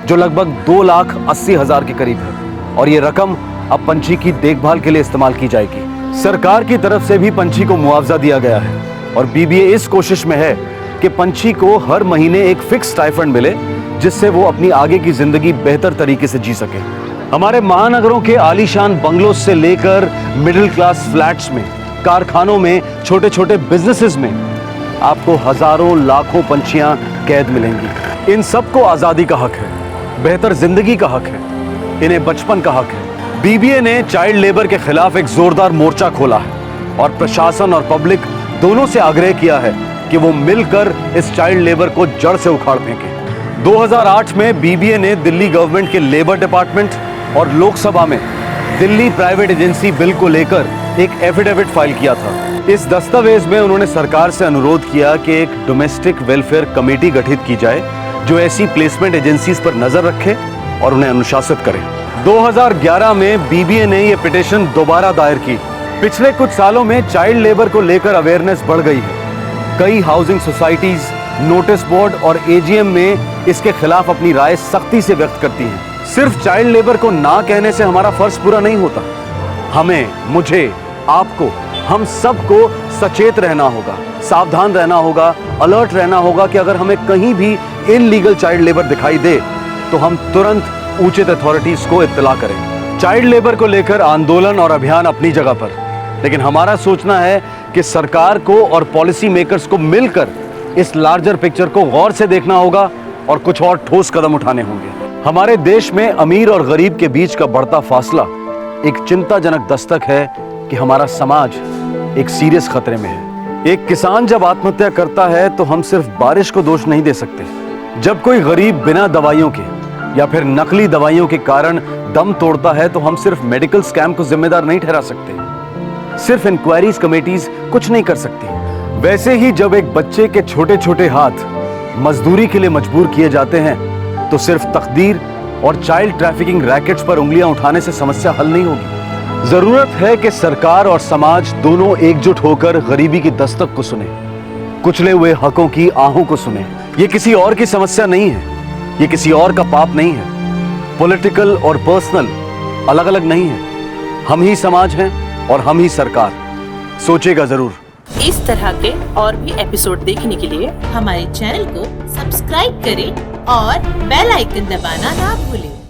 जो लगभग 2,80,000 के करीब है। और ये रकम अब पंछी की देखभाल के लिए इस्तेमाल की जाएगी। सरकार की तरफ से भी पंछी को मुआवजा दिया गया है और बीबीए इस कोशिश में है कि पंछी को हर महीने एक फिक्स स्टाइफंड मिले, जिससे वो अपनी आगे की जिंदगी बेहतर तरीके से जी सके। हमारे महानगरों के आलीशान बंगलों से लेकर मिडिल क्लास फ्लैट्स में, कारखानों में, छोटे छोटे बिजनेसेस में आपको हजारों लाखों पंछियां कैद मिलेंगी। इन सबको आजादी का हक है, बेहतर जिंदगी का हक है, इन्हें बचपन का हक है। बीबीए ने चाइल्ड लेबर के खिलाफ एक जोरदार मोर्चा खोला है और प्रशासन और पब्लिक दोनों से आग्रह किया है कि वो मिलकर इस चाइल्ड लेबर को जड़ से उखाड़ फेंके। 2008 में बीबीए ने दिल्ली गवर्नमेंट के लेबर डिपार्टमेंट और लोकसभा में दिल्ली प्राइवेट एजेंसी बिल को लेकर एक एफिडेविट फाइल किया था। इस दस्तावेज में उन्होंने सरकार से अनुरोध किया कि एक डोमेस्टिक वेलफेयर कमेटी गठित की जाए जो ऐसी प्लेसमेंट एजेंसीज पर नजर रखे और उन्हें अनुशासित करे। 2011 में बीबीए ने यह पिटीशन दोबारा दायर की। पिछले कुछ सालों में चाइल्ड लेबर को लेकर अवेयरनेस बढ़ गई है। कई हाउसिंग सोसाइटीज, नोटिस बोर्ड और एजीएम में इसके खिलाफ अपनी राय सख्ती से व्यक्त करती हैं। सिर्फ चाइल्ड लेबर को ना कहने से हमारा फर्ज पूरा नहीं होता। हमें, मुझे, आपको, हम सबको सचेत रहना होगा, सावधान रहना होगा, अलर्ट रहना होगा कि अगर हमें कहीं भी इनलीगल चाइल्ड लेबर दिखाई दे तो हम तुरंत उचित अथॉरिटीज को इत्तला करें। चाइल्ड लेबर को लेकर आंदोलन और अभियान अपनी जगह पर, लेकिन हमारा सोचना है कि सरकार को और पॉलिसी मेकर्स को मिलकर इस लार्जर पिक्चर को गौर से देखना होगा और कुछ और ठोस कदम उठाने होंगे। हमारे देश में अमीर और गरीब के बीच का बढ़ता फासला एक चिंताजनक दस्तक है कि हमारा समाज एक सीरियस खतरे में है। एक किसान जब आत्महत्या करता है तो हम सिर्फ बारिश को दोष नहीं दे सकते। जब कोई गरीब बिना दवाइयों के या फिर नकली दवाइयों के कारण दम तोड़ता है तो हम सिर्फ मेडिकल स्कैम को जिम्मेदार नहीं ठहरा सकते। सिर्फ इंक्वायरीज कमेटीज कुछ नहीं कर सकती। वैसे ही जब एक बच्चे के छोटे छोटे हाथ मजदूरी के लिए मजबूर किए जाते हैं तो सिर्फ तकदीर और चाइल्ड ट्रैफिकिंग रैकेट्स पर उंगलियां उठाने से समस्या हल नहीं होगी। जरूरत है कि सरकार और समाज दोनों एकजुट होकर गरीबी की दस्तक को सुने, कुचले हुए हकों की आहों को सुने। ये किसी और की समस्या नहीं है, ये किसी और का पाप नहीं है। पॉलिटिकल और पर्सनल अलग अलग नहीं है। हम ही समाज हैं और हम ही सरकार। सोचेगा जरूर। इस तरह के और भी एपिसोड देखने के लिए हमारे चैनल को सब्सक्राइब करें और बेल आइकन दबाना ना भूलें।